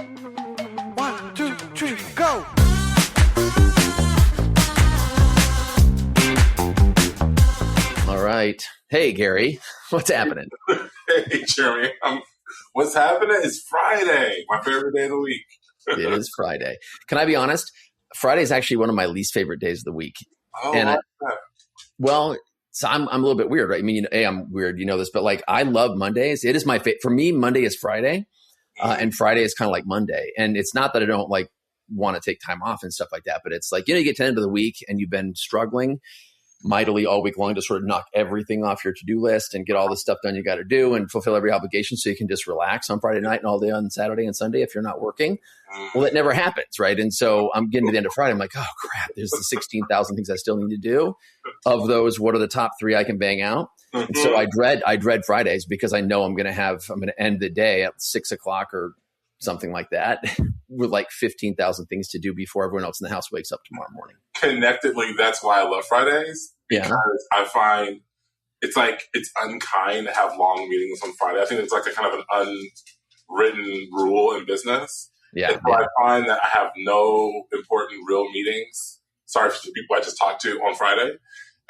One, two, three, go! All right. Hey, Gary, what's happening? Hey, Jeremy. What's happening? It's Friday, my favorite day of the week. It is Friday. Can I be honest? Friday is actually one of my least favorite days of the week. Oh, and wow. So I'm a little bit weird, right? I mean, I'm weird, you know this, but like I love Mondays. It is my favorite. For me, Monday is Friday, and Friday is kind of like Monday. And it's not that I don't like want to take time off and stuff like that, but it's like, you get to the end of the week and you've been struggling mightily all week long to sort of knock everything off your to-do list and get all the stuff done you got to do and fulfill every obligation so you can just relax on Friday night and all day on Saturday and Sunday if you're not working. Well, that never happens, right? And so I'm getting to the end of Friday. I'm like, oh, crap, there's the 16,000 things I still need to do. Of those, what are the top 3 I can bang out? And so I dread Fridays because I know I'm going to end the day at 6 o'clock or something like that with like 15,000 things to do before everyone else in the house wakes up tomorrow morning. Connectedly, that's why I love Fridays. Because I find it's unkind to have long meetings on Friday. I think it's like a kind of an unwritten rule in business. Yeah. So I find that I have no important real meetings. Sorry for the people I just talked to on Friday.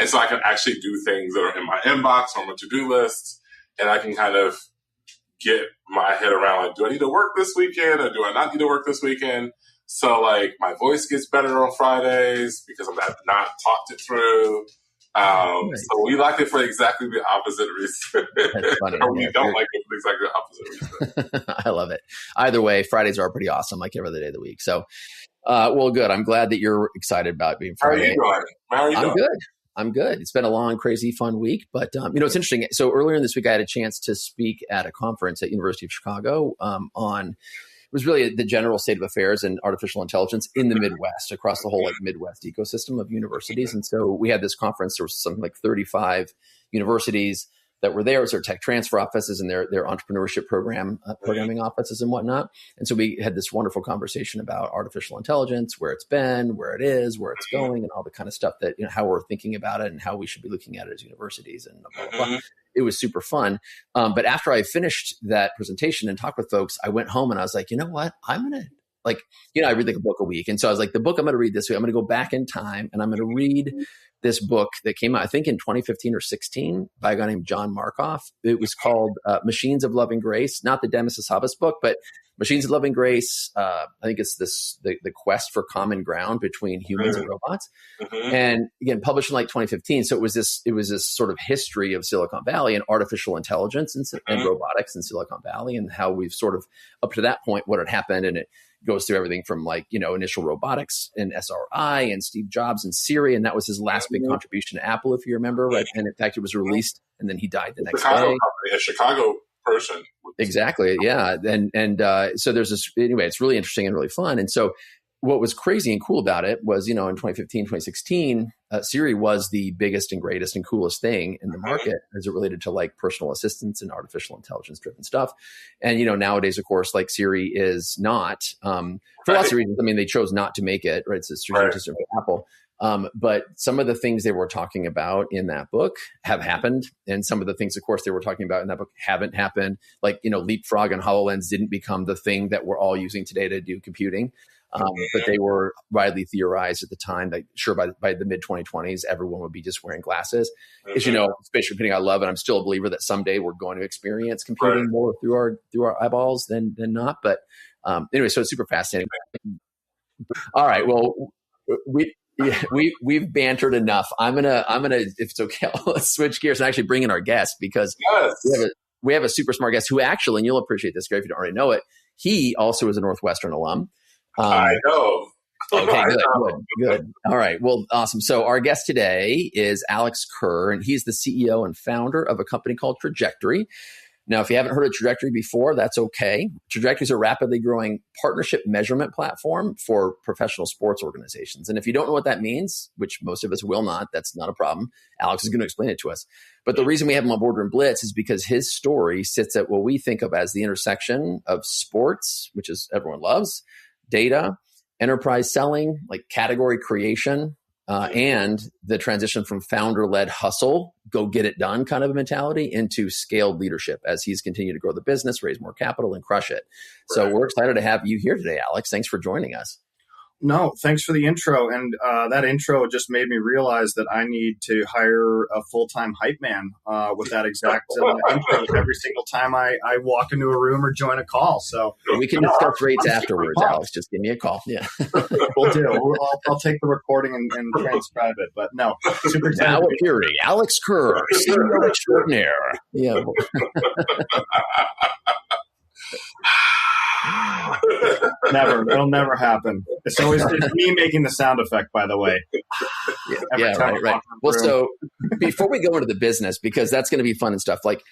And so I can actually do things that are in my inbox or my to-do list. And I can kind of get my head around, like, do I need to work this weekend or do I not need to work this weekend? So, like, my voice gets better on Fridays because I've not talked it through. Nice. So we like it for exactly the opposite reason. That's funny. Or we don't like it for exactly the opposite reason. I love it. Either way, Fridays are pretty awesome, like every other day of the week. So, well, good. I'm glad that you're excited about being Friday. How are you doing? I'm good. It's been a long, crazy, fun week. But, it's interesting. So earlier in this week, I had a chance to speak at a conference at University of Chicago on it was really the general state of affairs in artificial intelligence in the Midwest, across the whole like Midwest ecosystem of universities. And so we had this conference. There was something like 35 universities that were there. It was their tech transfer offices and their entrepreneurship programming offices and whatnot. And so we had this wonderful conversation about artificial intelligence, where it's been, where it is, where it's going, and all the kind of stuff that, how we're thinking about it and how we should be looking at it as universities and blah, blah, blah. It was super fun. But after I finished that presentation and talked with folks, I went home and I was like, you know what? I'm going to I read like a book a week. And so I was like, the book I'm going to read this week, I'm going to go back in time and I'm going to read this book that came out, I think in 2015 or 16 by a guy named John Markoff. It was called Machines of Loving Grace, not the Demis Hassabis book, but Machines of Loving Grace. I think it's the quest for common ground between humans and robots. And again, published in like 2015. So it was this sort of history of Silicon Valley and artificial intelligence and robotics in Silicon Valley and how we've sort of up to that point, what had happened. And it goes through everything from like, initial robotics and SRI and Steve Jobs and Siri. And that was his last big contribution to Apple, if you remember, right? And in fact, it was released and then he died the next day. A Chicago person. Exactly. Yeah. And so there's this, anyway, it's really interesting and really fun. And so what was crazy and cool about it was, in 2015, 2016, Siri was the biggest and greatest and coolest thing in the market as it related to like personal assistance and artificial intelligence driven stuff. And, nowadays, of course, like Siri is not, for lots of reasons. I mean, they chose not to make it, right? It's a strategic decision for Apple. But some of the things they were talking about in that book have happened. And some of the things, of course, they were talking about in that book haven't happened. Like, Leapfrog and HoloLens didn't become the thing that we're all using today to do computing. But they were widely theorized at the time that sure by the mid 2020s, everyone would be just wearing glasses. As spatial computing, I love it. I'm still a believer that someday we're going to experience computing more through our eyeballs than not. But anyway, so it's super fascinating. All right. Well, we've bantered enough. I'm gonna, if it's okay, let's switch gears and actually bring in our guest because we have a super smart guest who actually, and you'll appreciate this, Gary, if you don't already know it. He also is a Northwestern alum. I know. Okay, good. All right. Well, awesome. So our guest today is Alex Kerr, and he's the CEO and founder of a company called Trajectory. Now, if you haven't heard of Trajectory before, that's okay. Trajectory is a rapidly growing partnership measurement platform for professional sports organizations. And if you don't know what that means, which most of us will not, that's not a problem. Alex is going to explain it to us. But the reason we have him on Boardroom Blitz is because his story sits at what we think of as the intersection of sports, which is everyone loves, data, enterprise selling, like category creation, and the transition from founder-led hustle, go get it done kind of a mentality into scaled leadership as he's continued to grow the business, raise more capital, and crush it. So we're excited to have you here today, Alex. Thanks for joining us. No, thanks for the intro. And that intro just made me realize that I need to hire a full-time hype man with that exact intro every single time I walk into a room or join a call. So we can discuss rates afterwards, Alex. Just give me a call. Yeah, we'll do. I'll take the recording and transcribe it. But no, super excited. Now appearing, Alex Kerr, CEO extraordinaire. Yeah. Never. It'll never happen. It's me making the sound effect, by the way. Right. Well, so before we go into the business, because that's going to be fun and stuff, like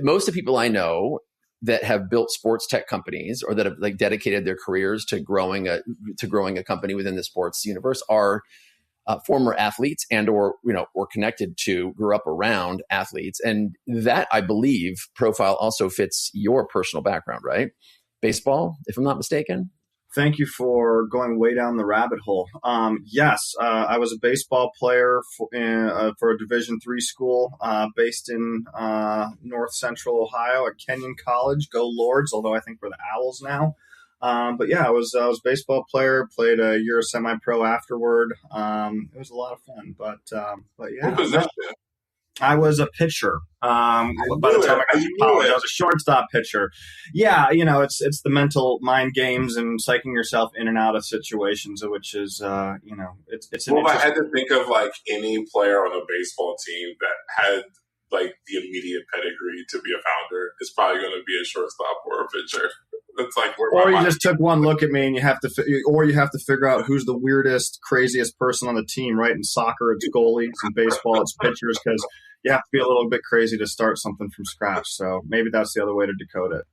most of the people I know that have built sports tech companies or that have like dedicated their careers to growing a company within the sports universe are former athletes and or connected to, grew up around athletes. And that, I believe, profile also fits your personal background, right? Baseball, if I'm not mistaken. Thank you for going way down the rabbit hole. Yes, I was a baseball player for a Division III school based in North Central Ohio at Kenyon College. Go Lords, although I think we're the Owls now. But yeah, I was a baseball player, played a year of semi-pro afterward. It was a lot of fun, but yeah. What position? I was a pitcher. By the time I got to college, I was a shortstop pitcher. Yeah, it's the mental mind games and psyching yourself in and out of situations, which is, it's. Well, if I had to think of like any player on a baseball team that had like the immediate pedigree to be a founder, it's probably going to be a shortstop or a pitcher. That's like or you just took one look at me and you have to figure out who's the weirdest, craziest person on the team, right? In soccer, it's goalies. In baseball, it's pitchers, because you have to be a little bit crazy to start something from scratch. So maybe that's the other way to decode it.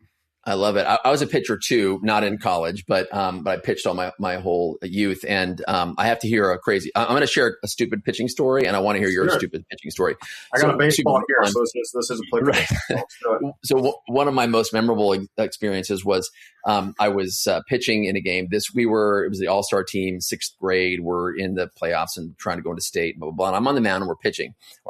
I love it. I was a pitcher too, not in college, but I pitched all my whole youth. And I have to hear I'm going to share a stupid pitching story, and I want to hear your stupid pitching story. I got a baseball here, so this is applicable. Right. So one of my most memorable experiences was I was pitching in a game. It was the all-star team, 6th grade. We're in the playoffs and trying to go into state, blah, blah, blah. And I'm on the mound and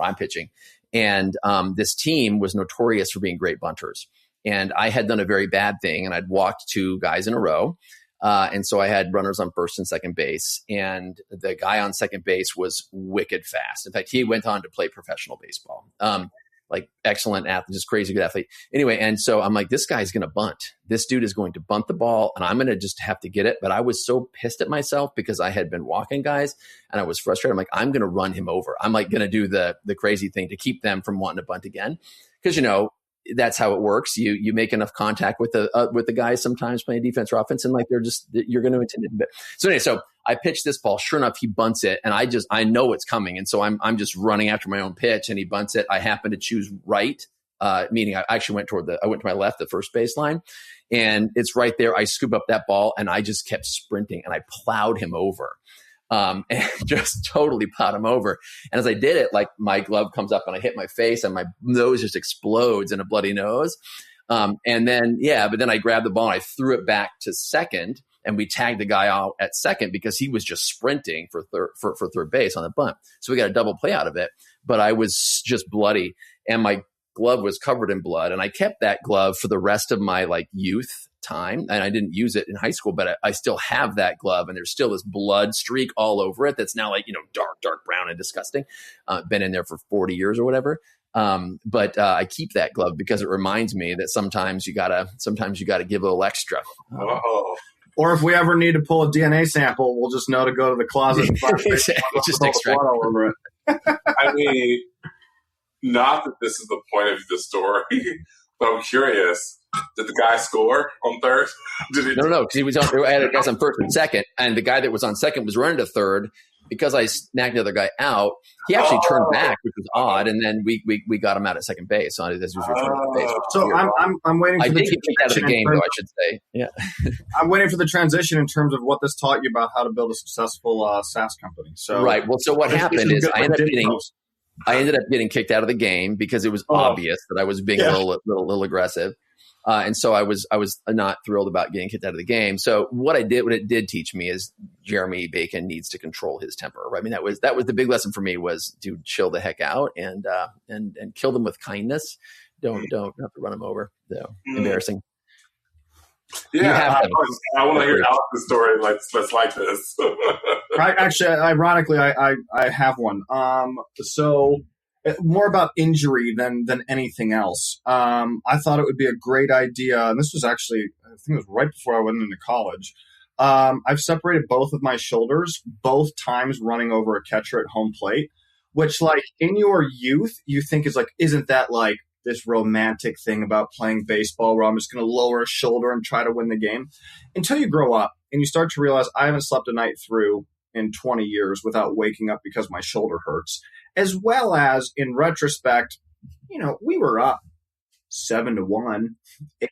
I'm pitching. And this team was notorious for being great bunters. And I had done a very bad thing, and I'd walked 2 guys in a row. And so I had runners on first and second base. And the guy on second base was wicked fast. In fact, he went on to play professional baseball. Like excellent athlete, just crazy good athlete. Anyway, and so I'm like, this guy's going to bunt. This dude is going to bunt the ball, and I'm going to just have to get it. But I was so pissed at myself because I had been walking guys, and I was frustrated. I'm like, I'm going to run him over. I'm like going to do the crazy thing to keep them from wanting to bunt again. Because, that's how it works. You make enough contact with the guys sometimes playing defense or offense, and like you're going to intimidate them. So anyway, so I pitch this ball. Sure enough, he bunts it, and I know it's coming, and so I'm just running after my own pitch, and he bunts it. I happen to choose right, meaning I actually went to my left, the first baseline, and it's right there. I scoop up that ball, and I just kept sprinting, and I plowed him over. And just totally plowed him over. And as I did it, like my glove comes up and I hit my face and my nose just explodes in a bloody nose. But then I grabbed the ball and I threw it back to second, and we tagged the guy out at second because he was just sprinting for third base on the bunt. So we got a double play out of it, but I was just bloody and my glove was covered in blood. And I kept that glove for the rest of my youth time, and I didn't use it in high school, but I still have that glove, and there's still this blood streak all over it that's now dark brown and disgusting. Been in there for 40 years or whatever. But I keep that glove because it reminds me that sometimes you gotta give a little extra. Or if we ever need to pull a DNA sample, we'll just know to go to the closet and just extract blood all over it. I mean, not that this is the point of the story, but I'm curious. Did the guy score on third? No, because he was on. I had guys on first and second, and the guy that was on second was running to third. Because I snagged the other guy out, he actually turned back, which was odd, and then we got him out at second base. So as he was returning to base. So I'm waiting. For I did get kicked out of the game, though. I should say. Yeah. I'm waiting for the transition in terms of what this taught you about how to build a successful SaaS company. So right. Well, so what happened is I ended up getting kicked out of the game because it was obvious that I was being a little aggressive. And so I was not thrilled about getting kicked out of the game. So what it did teach me is Jeremy Bacon needs to control his temper. Right? I mean, that was the big lesson for me was to chill the heck out and kill them with kindness. Don't have to run them over. So embarrassing. Yeah, I want to hear Alex's story. Let's like this. Ironically, I have one. So more about injury than anything else. I thought it would be a great idea, and this was actually, I think it was right before I went into college. I've separated both of my shoulders, both times running over a catcher at home plate, which, like, in your youth, you think is like, isn't that like this romantic thing about playing baseball where I'm just going to lower a shoulder and try to win the game? Until you grow up and you start to realize I haven't slept a night through in 20 years without waking up because my shoulder hurts. As well as, in retrospect, we were up 7-1, 8-2.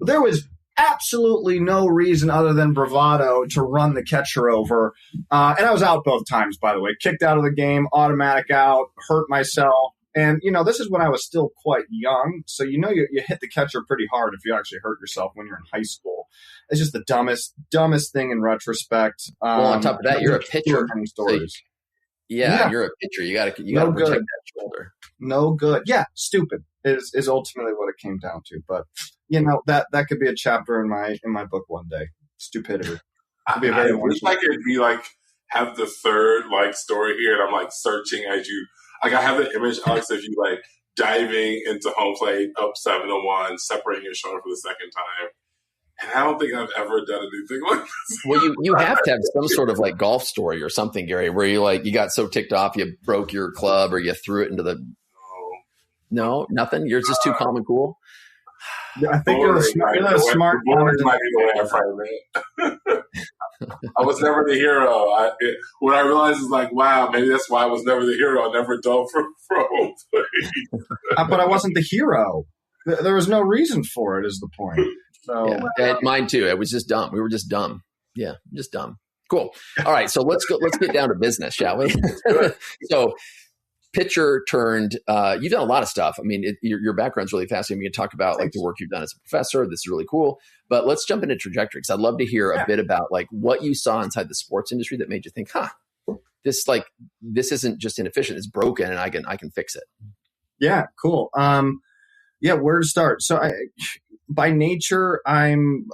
There was absolutely no reason other than bravado to run the catcher over. And I was out both times, by the way. Kicked out of the game, automatic out, hurt myself. And, this is when I was still quite young. So, you hit the catcher pretty hard if you actually hurt yourself when you're in high school. It's just the dumbest thing in retrospect. Well, on top of that, you're a pitcher. Stories. Yeah, you're a pitcher. You got to protect that shoulder. No good. Yeah, stupid is ultimately what it came down to. But that could be a chapter in my book one day. Stupidity. I wish I could be like have the third story here, and I'm like searching as you. Like I have the image, Alex, of you like diving into home plate up 7-1, separating your shoulder for the second time. And I don't think I've ever done anything like this. Well, you have to have some sort of like golf story or something, Gary, where you got so ticked off you broke your club or you threw it into the. No, nothing. You're just too calm and cool. Yeah, I think you're a smart. Might be the way I frame it. I was never the hero. What I realized is like, wow, maybe that's why I was never the hero. I never dove for home plate. But I wasn't the hero. There was no reason for it. Is the point? So mine too. It was just dumb. We were just dumb. Yeah, just dumb. Cool. All right, so let's get down to business, shall we? So, pitcher turned. You've done a lot of stuff. I mean, your background's really fascinating. You can talk about like the work you've done as a professor. This is really cool. But let's jump into trajectory because I'd love to hear a bit about like what you saw inside the sports industry that made you think, this isn't just inefficient. It's broken, and I can fix it. Yeah, cool. Where to start? So by nature, I'm.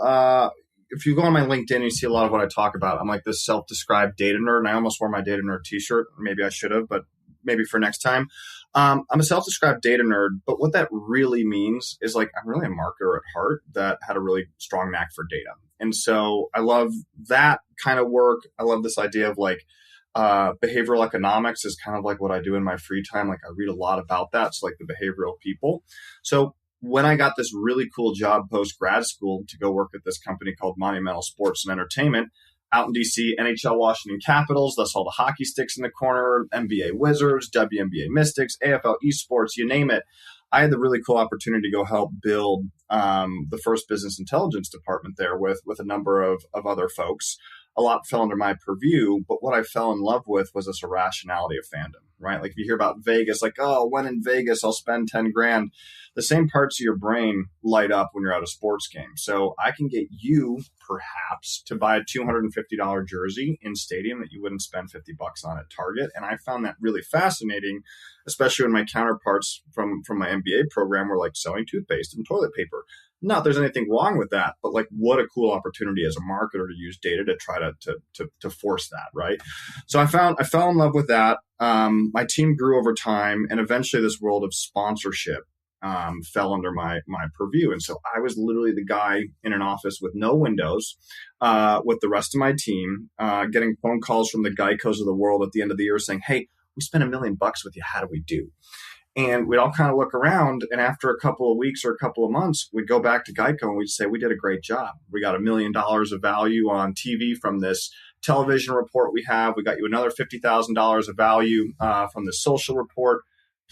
If you go on my LinkedIn, you see a lot of what I talk about. I'm like this self-described data nerd, and I almost wore my data nerd T-shirt. Maybe I should have, but maybe for next time. I'm a self-described data nerd, but what that really means is like I'm really a marketer at heart that had a really strong knack for data. And so I love that kind of work. I love this idea of like behavioral economics is kind of like what I do in my free time. Like I read a lot about that. It's like the behavioral people. So when I got this really cool job post-grad school to go work at this company called Monumental Sports and Entertainment, out in DC, NHL Washington Capitals, that's all the hockey sticks in the corner, NBA Wizards, WNBA Mystics, AFL Esports, you name it. I had the really cool opportunity to go help build the first business intelligence department there with a number of other folks. A lot fell under my purview, but what I fell in love with was this irrationality of fandom, right? Like if you hear about Vegas, like, oh, when in Vegas, I'll spend 10 grand. The same parts of your brain light up when you're at a sports game. So I can get you perhaps to buy a $250 jersey in stadium that you wouldn't spend $50 on at Target. And I found that really fascinating, especially when my counterparts from my MBA program were like selling toothpaste and toilet paper. Not there's anything wrong with that, but like what a cool opportunity as a marketer to use data to try to force that, right? So I fell in love with that. My team grew over time, and eventually this world of sponsorship fell under my purview. And so I was literally the guy in an office with no windows with the rest of my team, getting phone calls from the Geicos of the world at the end of the year saying, hey, we spent $1 million with you. How do we do? And we'd all kind of look around, and after a couple of weeks or a couple of months, we'd go back to Geico and we'd say, we did a great job. We got $1 million of value on TV from this television report we have. We got you another $50,000 of value from the social report.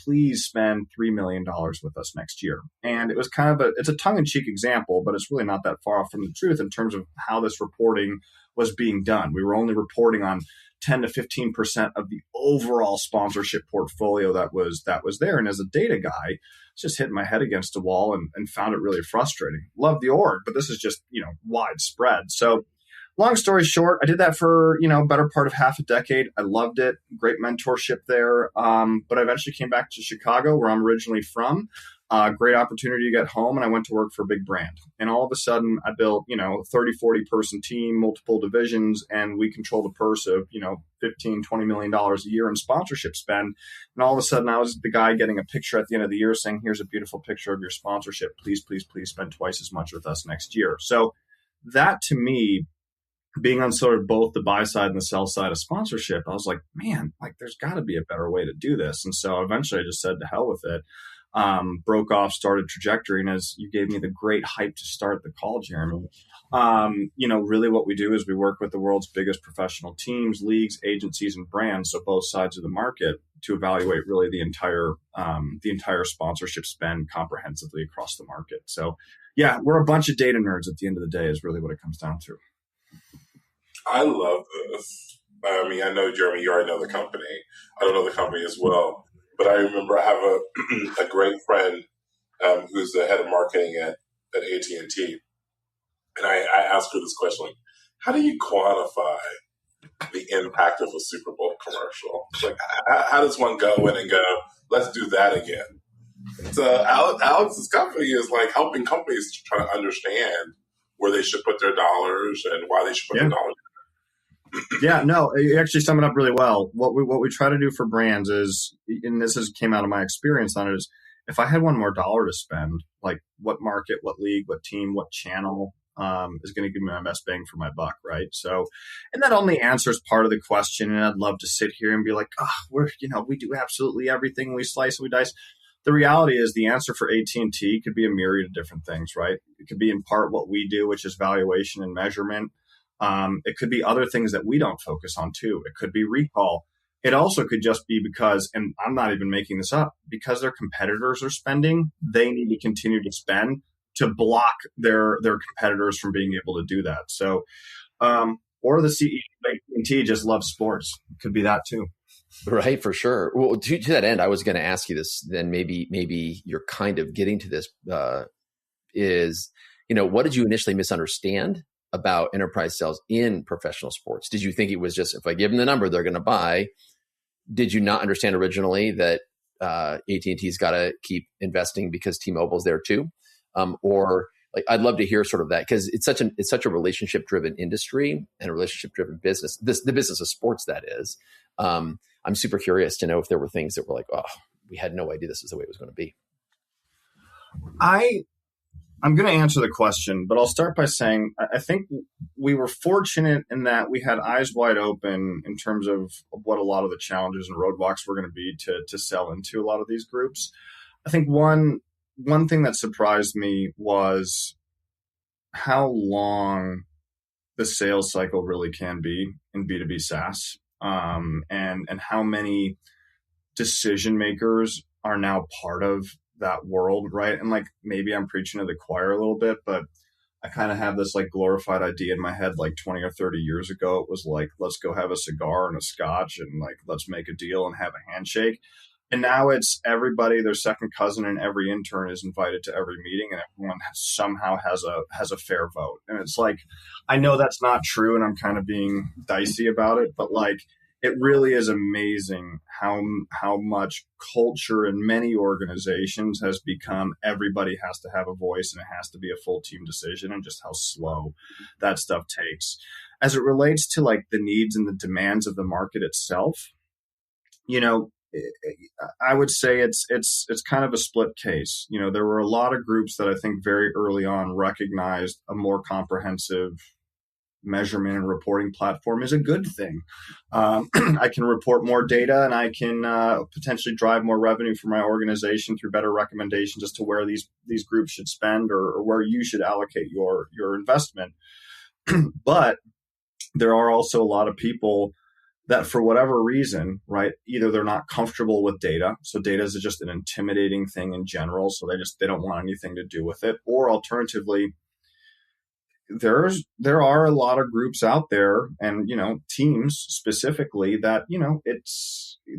Please spend $3 million with us next year. And it was kind of it's a tongue-in-cheek example, but it's really not that far off from the truth in terms of how this reporting was being done. We were only reporting on 10 to 15% of the overall sponsorship portfolio that was there. And as a data guy, I was just hitting my head against a wall and found it really frustrating. Love the org, but this is just, widespread. So long story short, I did that for, better part of half a decade. I loved it. Great mentorship there. But I eventually came back to Chicago, where I'm originally from. Great opportunity to get home, and I went to work for a big brand. And all of a sudden, I built, a 30, 40-person team, multiple divisions, and we controlled a purse of, $15, $20 million a year in sponsorship spend. And all of a sudden, I was the guy getting a picture at the end of the year saying, here's a beautiful picture of your sponsorship. Please, please, please spend twice as much with us next year. So that, to me, being on sort of both the buy side and the sell side of sponsorship, I was like, man, there's got to be a better way to do this. And so eventually I just said, to hell with it. Broke off, started Trajectory. And as you gave me the great hype to start the call, Jeremy, really what we do is we work with the world's biggest professional teams, leagues, agencies, and brands, so both sides of the market, to evaluate really the entire sponsorship spend comprehensively across the market. So yeah, we're a bunch of data nerds at the end of the day is really what it comes down to. I love this. I mean, I know, Jeremy, you already know the company. I don't know the company as well. But I remember I have a great friend who's the head of marketing at AT&T. And I asked her this question, how do you quantify the impact of a Super Bowl commercial? How does one go in and go, let's do that again? So Alex's company is helping companies try to understand where they should put their dollars and why they should put their dollars. Yeah, no, you actually sum it up really well. What we try to do for brands is, and came out of my experience on it, is if I had one more dollar to spend, what market, what league, what team, what channel is going to give me my best bang for my buck, right? So, and that only answers part of the question. And I'd love to sit here and be like, we do absolutely everything. We slice, we dice. The reality is the answer for AT&T could be a myriad of different things, right? It could be in part what we do, which is valuation and measurement. It could be other things that we don't focus on too. It could be recall. It also could just be because, and I'm not even making this up, because their competitors are spending, they need to continue to spend to block their competitors from being able to do that. So, or the CEO of AT&T just loves sports. It could be that too. Right, for sure. Well, to that end, I was going to ask you this, then maybe you're kind of getting to this, what did you initially misunderstand about enterprise sales in professional sports? Did you think it was just, if I give them the number, they're going to buy? Did you not understand originally that AT&T's got to keep investing because T-Mobile's there too? Or I'd love to hear sort of that, because it's such a relationship driven industry and a relationship driven business. The business of sports, that is. I'm super curious to know if there were things that were we had no idea this is the way it was going to be. I'm going to answer the question, but I'll start by saying I think we were fortunate in that we had eyes wide open in terms of what a lot of the challenges and roadblocks were going to be to sell into a lot of these groups. I think one thing that surprised me was how long the sales cycle really can be in B2B SaaS, and how many decision makers are now part of that world, right? And maybe I'm preaching to the choir a little bit, but I kind of have this glorified idea in my head 20 or 30 years ago. It was let's go have a cigar and a scotch and let's make a deal and have a handshake. And now it's everybody, their second cousin, and every intern is invited to every meeting, and everyone somehow has a fair vote. And it's I know that's not true, and I'm kind of being dicey about it, but it really is amazing how much culture in many organizations has become everybody has to have a voice and it has to be a full team decision, and just how slow that stuff takes. As it relates to the needs and the demands of the market itself, I would say it's kind of a split case. There were a lot of groups that I think very early on recognized a more comprehensive measurement and reporting platform is a good thing. I can report more data, and I can potentially drive more revenue for my organization through better recommendations as to where these groups should spend or where you should allocate your investment. But there are also a lot of people that, for whatever reason, right, either they're not comfortable with data, so data is just an intimidating thing in general, so they don't want anything to do with it, or alternatively, there are a lot of groups out there, and teams specifically that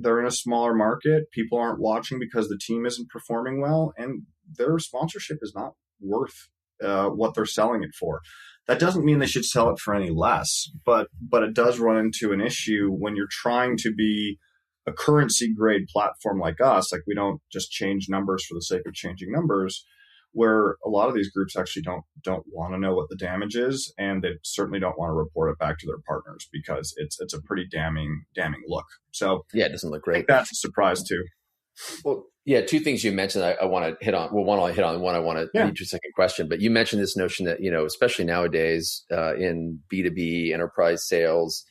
they're in a smaller market. People aren't watching because the team isn't performing well, and their sponsorship is not worth what they're selling it for. That doesn't mean they should sell it for any less, but it does run into an issue when you're trying to be a currency grade platform like us. Like, we don't just change numbers for the sake of changing numbers, where a lot of these groups actually don't want to know what the damage is, and they certainly don't want to report it back to their partners because it's a pretty damning look. So yeah, it doesn't look great. I think that's a surprise too. Well, yeah, two things you mentioned I want to hit on. Well, one I'll hit on, one I want to lead to a second question. But you mentioned this notion that, especially nowadays in B2B enterprise sales,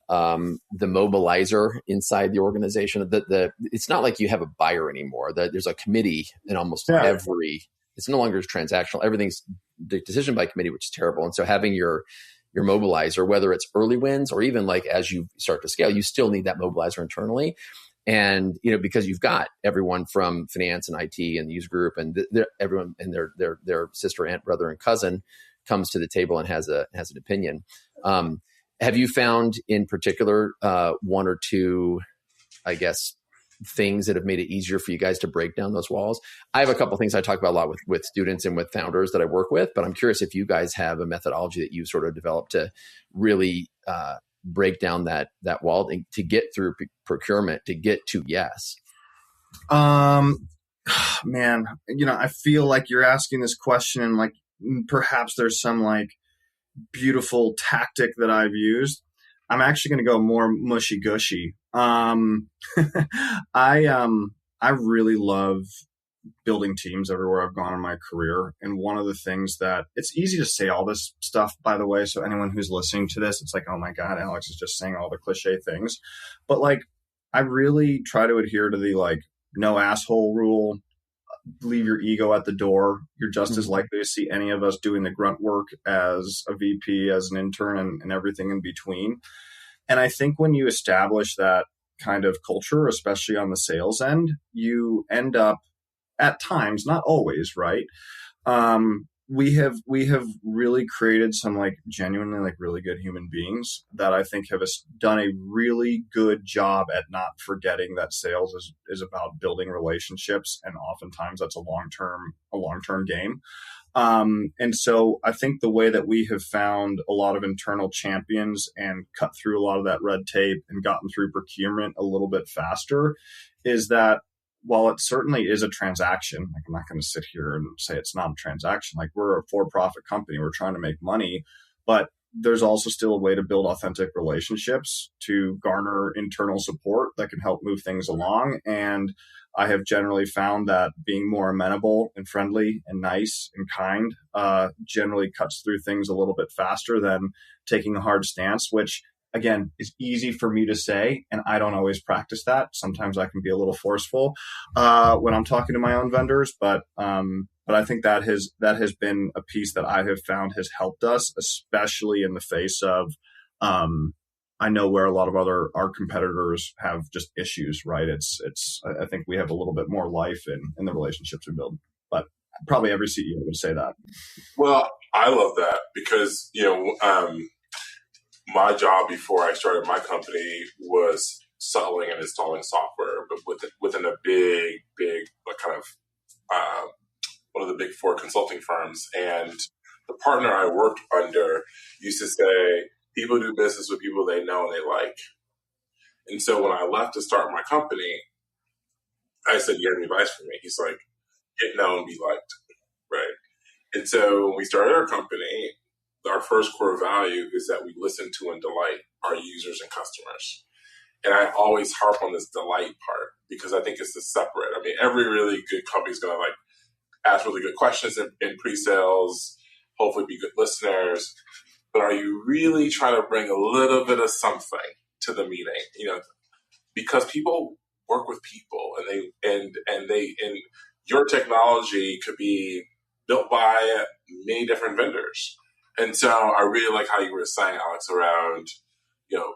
the mobilizer inside the organization, it's not like you have a buyer anymore. There's a committee in almost every. It's no longer transactional. Everything's decision by committee, which is terrible. And so having your mobilizer, whether it's early wins or even like as you start to scale, you still need that mobilizer internally. And, because you've got everyone from finance and IT and the user group, and everyone and their sister, aunt, brother, and cousin comes to the table and has an opinion. Have you found in particular one or two, I guess, things that have made it easier for you guys to break down those walls? I have a couple of things I talk about a lot with students and with founders that I work with, but I'm curious if you guys have a methodology that you've sort of developed to really break down that wall to get through procurement, to get to yes. Man, I feel like you're asking this question and like perhaps there's some like beautiful tactic that I've used. I'm actually going to go more mushy gushy. I really love building teams everywhere I've gone in my career. And one of the things that it's easy to say all this stuff, by the way. So anyone who's listening to this, it's like, oh my God, Alex is just saying all the cliche things. But like, I really try to adhere to the like no asshole rule. Leave your ego at the door. You're just as likely to see any of us doing the grunt work as a VP, as an intern, and everything in between. And I think when you establish that kind of culture, especially on the sales end, you end up at times, not always, right? We have really created some like genuinely like really good human beings that I think have done a really good job at not forgetting that sales is about building relationships, and oftentimes that's a long-term game. And so I think the way that we have found a lot of internal champions and cut through a lot of that red tape and gotten through procurement a little bit faster is that while it certainly is a transaction, like I'm not going to sit here and say it's not a transaction, like we're a for-profit company, we're trying to make money, but there's also still a way to build authentic relationships to garner internal support that can help move things along. And I have generally found that being more amenable and friendly and nice and kind generally cuts through things a little bit faster than taking a hard stance, which again is easy for me to say, and I don't always practice that. Sometimes I can be a little forceful when I'm talking to my own vendors, but I think that has been a piece that I have found has helped us, especially in the face of I know where a lot of our competitors have just issues, right? I think we have a little bit more life in the relationships we build, but probably every CEO would say that. Well, I love that because, my job before I started my company was selling and installing software, but within a big kind of one of the big four consulting firms. And the partner I worked under used to say, people do business with people they know and they like. And so when I left to start my company, I said, you have any advice for me? He's like, get known, be liked, right? And so when we started our company, our first core value is that we listen to and delight our users and customers. And I always harp on this delight part because I think it's the separate. I mean, every really good company is going to like ask really good questions in pre-sales, hopefully be good listeners. But are you really trying to bring a little bit of something to the meeting? Because people work with people, and your technology could be built by many different vendors. And so I really like how you were saying, Alex, around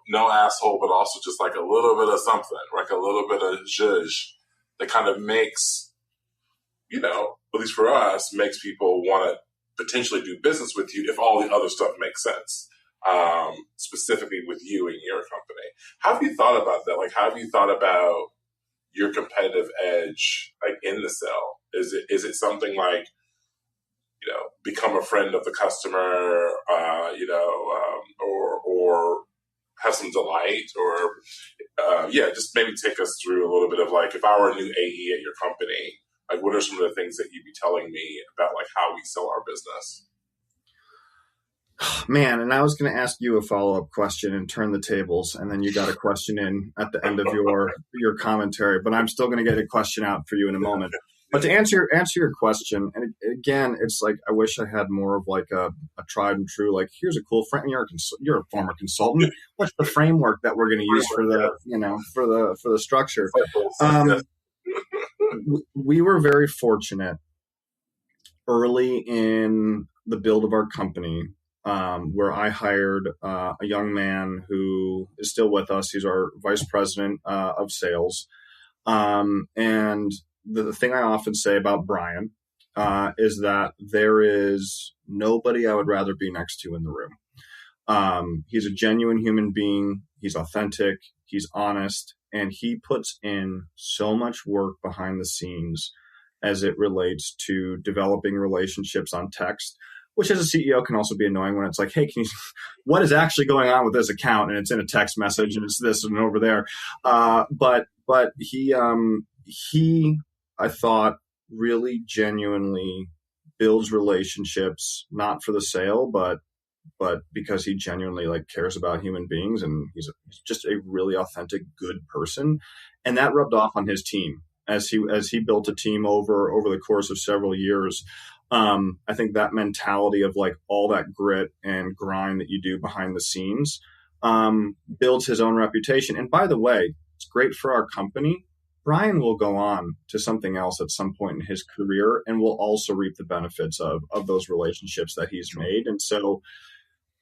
no asshole, but also just like a little bit of something, like a little bit of zhuzh that kind of makes, at least for us, makes people want to potentially do business with you if all the other stuff makes sense, specifically with you and your company. How have you thought about that? Like, how have you thought about your competitive edge, like in the sale? Is it something like, become a friend of the customer, or have some delight, or just maybe take us through a little bit of like, if I were a new AE at your company, like what are some of the things that you'd be telling me about like how we sell our business? Man, and I was going to ask you a follow-up question and turn the tables, and then you got a question in at the end of your commentary, but I'm still going to get a question out for you in a moment. But to answer your question, and again, it's like I wish I had more of like a tried and true, like here's a cool frame. You're a former consultant. What's the framework that we're going to use for the structure? We were very fortunate early in the build of our company, where I hired a young man who is still with us. He's our vice president of sales, and the thing I often say about Brian is that there is nobody I would rather be next to in the room. He's a genuine human being. He's authentic. He's honest. And he puts in so much work behind the scenes as it relates to developing relationships on text, which as a CEO can also be annoying when it's like, hey, what is actually going on with this account? And it's in a text message and it's this and over there. But he, I thought, really genuinely builds relationships, not for the sale, but because he genuinely like cares about human beings, and he's just a really authentic, good person. And that rubbed off on his team as he built a team over the course of several years. I think that mentality of like all that grit and grind that you do behind the scenes builds his own reputation. And by the way, it's great for our company. Brian will go on to something else at some point in his career and will also reap the benefits of those relationships that he's made. And so,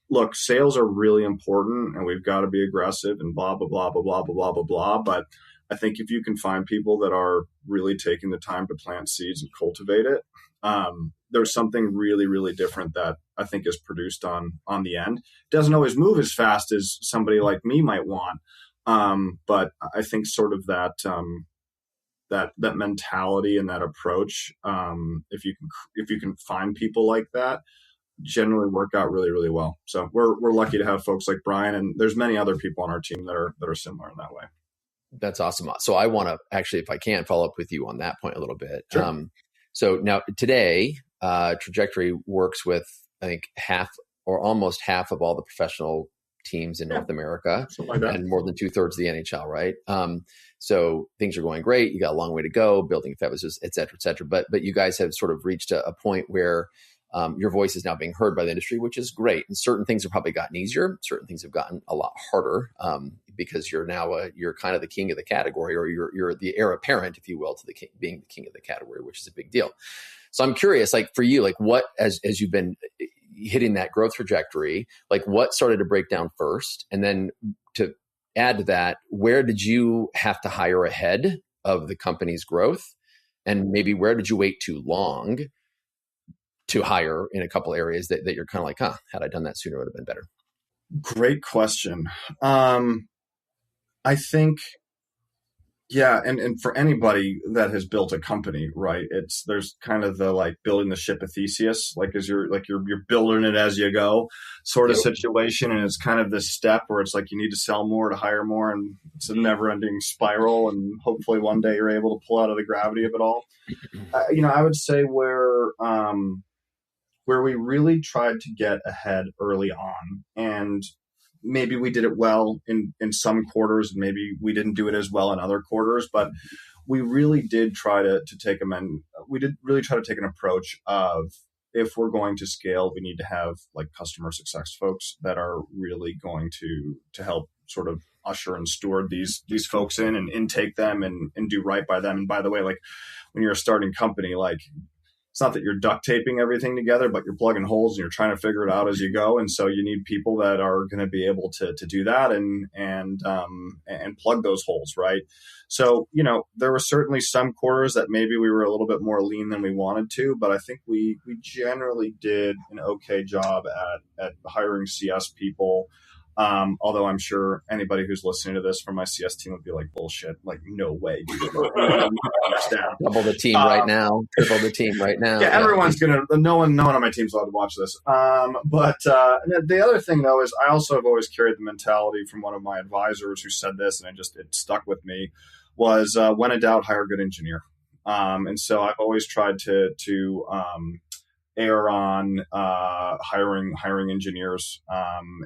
look, sales are really important and we've got to be aggressive and blah, blah, blah, blah, blah, blah, blah, blah. But I think if you can find people that are really taking the time to plant seeds and cultivate it, there's something really, really different that I think is produced on the end. It doesn't always move as fast as somebody like me might want. But I think sort of that mentality and that approach, if you can find people like that, generally work out really, really well. So we're lucky to have folks like Brian, and there's many other people on our team that are similar in that way. That's awesome. So I want to actually, if I can, follow up with you on that point a little bit. Sure. So now today, Trajectory works with, I think, half or almost half of all the professional teams in North America, Something like that. and more than 2/3 of the NHL, right? So things are going great. You got a long way to go, building effectiveness, et cetera, et cetera. But you guys have sort of reached a point where your voice is now being heard by the industry, which is great. And certain things have probably gotten easier. Certain things have gotten a lot harder because you're now you're kind of the king of the category, or you're the heir apparent, if you will, to the king, being the king of the category, which is a big deal. So I'm curious, like for you, like what as you've been hitting that growth trajectory, like what started to break down first, and then to add to that, where did you have to hire ahead of the company's growth, and maybe where did you wait too long to hire in a couple areas that you're kind of like, had I done that sooner, it would have been better? Great question. I think, yeah, and for anybody that has built a company, right, there's kind of the like building the ship of Theseus, like as you're building it as you go sort of situation, and it's kind of this step where it's like you need to sell more to hire more, and it's a never-ending spiral, and hopefully one day you're able to pull out of the gravity of it all. I would say where we really tried to get ahead early on, and maybe we did it well in some quarters, and maybe we didn't do it as well in other quarters, but we really did try to take an approach of, if we're going to scale, we need to have like customer success folks that are really going to help sort of usher and steward these folks in and intake them and do right by them. And by the way, like when you're a starting company, like it's not that you're duct taping everything together, but you're plugging holes and you're trying to figure it out as you go. And so you need people that are going to be able to do that and plug those holes, right? So, there were certainly some quarters that maybe we were a little bit more lean than we wanted to, but I think we generally did an okay job at hiring CS people. Although I'm sure anybody who's listening to this from my CS team would be like, bullshit, like, no way. Understand. Double the team right now. Triple the team right now. Yeah, everyone's going to, no one on my team's allowed to watch this. But the other thing, though, is I also have always carried the mentality from one of my advisors who said this, and it stuck with me, was when in doubt, hire a good engineer. And so I've always tried to err on hiring engineers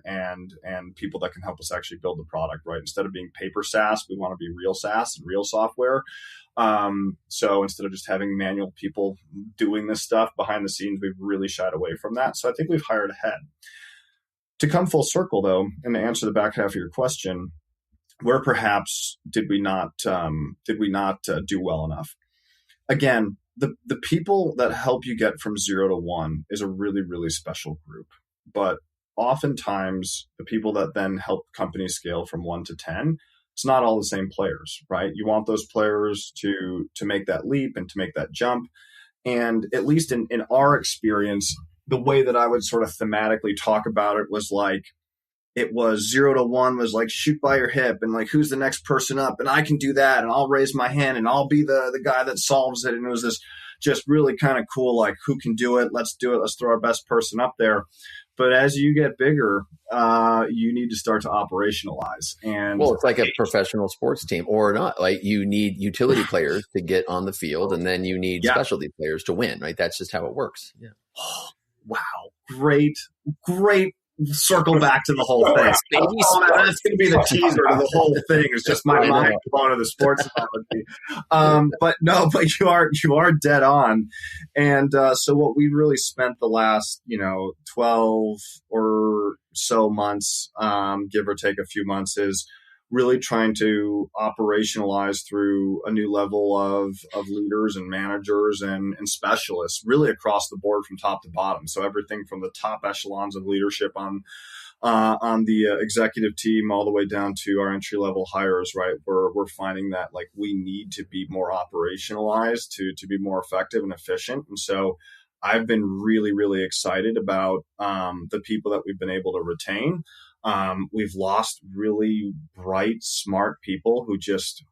and people that can help us actually build the product, right? Instead of being paper SaaS, we want to be real SaaS and real software. So instead of just having manual people doing this stuff behind the scenes, we've really shied away from that. So I think we've hired ahead. To come full circle, though, and to answer the back half of your question, where perhaps did we not do well enough? Again, the people that help you get from 0 to 1 is a really, really special group. But oftentimes, the people that then help companies scale from 1 to 10, it's not all the same players, right? You want those players to make that leap and to make that jump. And at least in our experience, the way that I would sort of thematically talk about it was like, it was 0 to 1 was like shoot by your hip and like, who's the next person up? And I can do that. And I'll raise my hand and I'll be the guy that solves it. And it was this just really kind of cool, like, who can do it? Let's do it. Let's throw our best person up there. But as you get bigger, you need to start to operationalize. And well, it's like a professional sports team or not. Like you need utility players to get on the field, and then you need specialty players to win, right? That's just how it works. Yeah. Oh, wow. Great circle back to the whole thing. That's going to be the teaser to the whole thing. It's just my mind going to the sports analogy. But you are dead on. And so what we really spent the last 12 or so months, give or take a few months, is really trying to operationalize through a new level of leaders and managers and specialists really across the board from top to bottom. So everything from the top echelons of leadership on the executive team all the way down to our entry level hires, right? We're finding that like we need to be more operationalized to be more effective and efficient. And so I've been really, really excited about the people that we've been able to retain. We've lost really bright, smart people who just,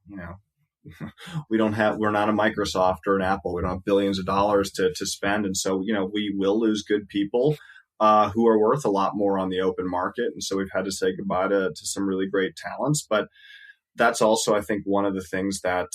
we're not a Microsoft or an Apple. We don't have billions of dollars to spend. And so, we will lose good people who are worth a lot more on the open market. And so we've had to say goodbye to some really great talents. But that's also, I think, one of the things that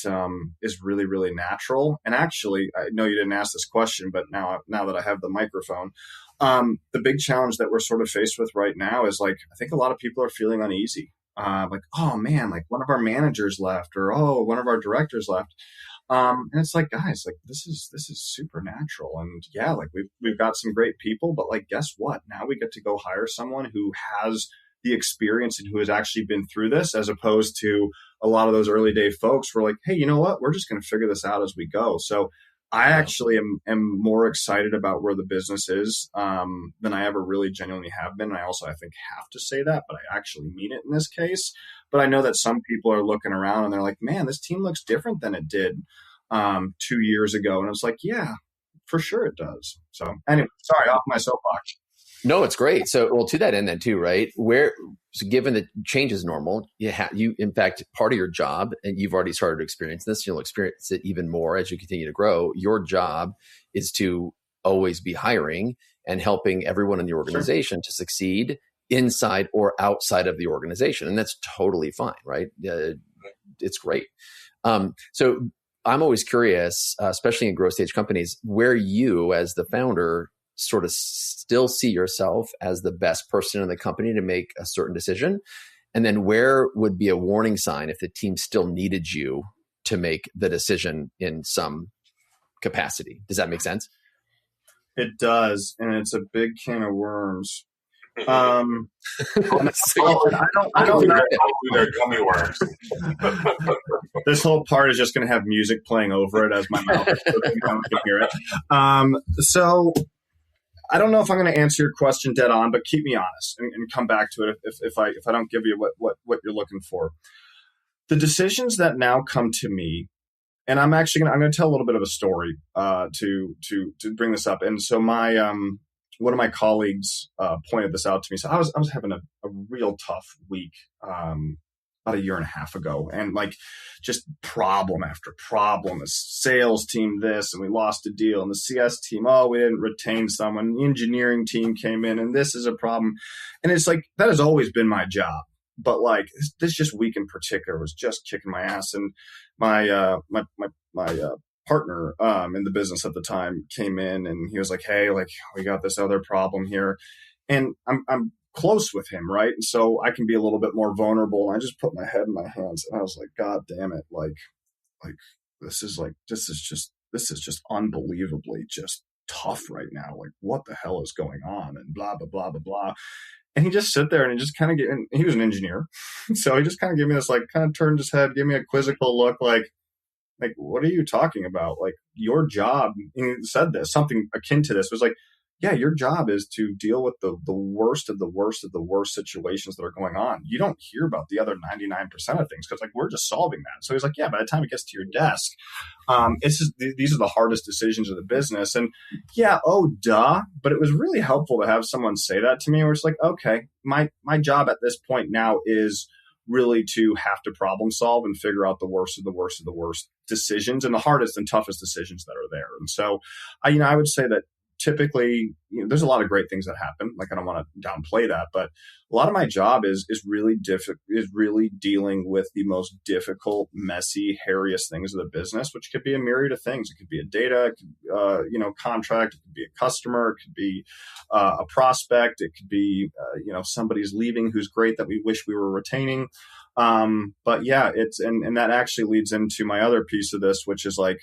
is really, really natural. And actually, I know you didn't ask this question, but now that I have the microphone, the big challenge that we're sort of faced with right now is like, I think a lot of people are feeling uneasy. Like, oh man, like one of our managers left, or one of our directors left. And it's like, guys, like this is super natural. And yeah, like we've got some great people, but like, guess what? Now we get to go hire someone who has the experience and who has actually been through this, as opposed to a lot of those early day folks were like, hey, you know what? We're just going to figure this out as we go. So I actually am more excited about where the business is than I ever really genuinely have been. And I also, I think, have to say that, but I actually mean it in this case. But I know that some people are looking around and they're like, man, this team looks different than it did 2 years ago. And it's like, yeah, for sure it does. So anyway, sorry, off my soapbox. No, it's great. So, well, to that end then too, right? So given that change is normal, you, in fact, part of your job, and you've already started to experience this, you'll experience it even more as you continue to grow. Your job is to always be hiring and helping everyone in the organization to succeed inside or outside of the organization. And that's totally fine, right? It's great. So I'm always curious, especially in growth stage companies, where you as the founder sort of still see yourself as the best person in the company to make a certain decision. And then where would be a warning sign if the team still needed you to make the decision in some capacity? Does that make sense? It does. And it's a big can of worms. Um, I don't know. Their gummy worms. This whole part is just going to have music playing over it as my mouth is moving. No one can hear it. So I don't know if I'm going to answer your question dead on, but keep me honest and come back to it if I don't give you what you're looking for. The decisions that now come to me, and I'm going to tell a little bit of a story to bring this up. And so my one of my colleagues pointed this out to me. So I was having a real tough week about a year and a half ago, and like just problem after problem. The sales team this, and we lost a deal, and the CS team, we didn't retain someone. The engineering team came in, and this is a problem. And it's like that has always been my job, but like this just week in particular was just kicking my ass. And my partner in the business at the time came in, and he was like, "Hey, like we got this other problem here," and I'm close with him, right? And so I can be a little bit more vulnerable. And I just put my head in my hands, and I was like, "God damn it! Like this is just unbelievably just tough right now. Like what the hell is going on?" And blah blah blah blah blah. And he just sit there and he just kind of and he was an engineer, so he just kind of gave me this like kind of turned his head, gave me a quizzical look, like what are you talking about? Like your job, and he said this, something akin to this was like, yeah, your job is to deal with the worst of the worst of the worst situations that are going on. You don't hear about the other 99% of things because like we're just solving that. So he's like, yeah, by the time it gets to your desk, these are the hardest decisions of the business. And yeah, duh. But it was really helpful to have someone say that to me, where it's like, okay, my job at this point now is really to have to problem solve and figure out the worst of the worst of the worst decisions and the hardest and toughest decisions that are there. And so, I would say that typically, there's a lot of great things that happen. Like I don't want to downplay that, but a lot of my job is really dealing with the most difficult, messy, hairiest things of the business, which could be a myriad of things. It could be a data, it could, contract. It could be a customer. It could be a prospect. It could be, somebody's leaving who's great that we wish we were retaining. But yeah, and that actually leads into my other piece of this, which is like,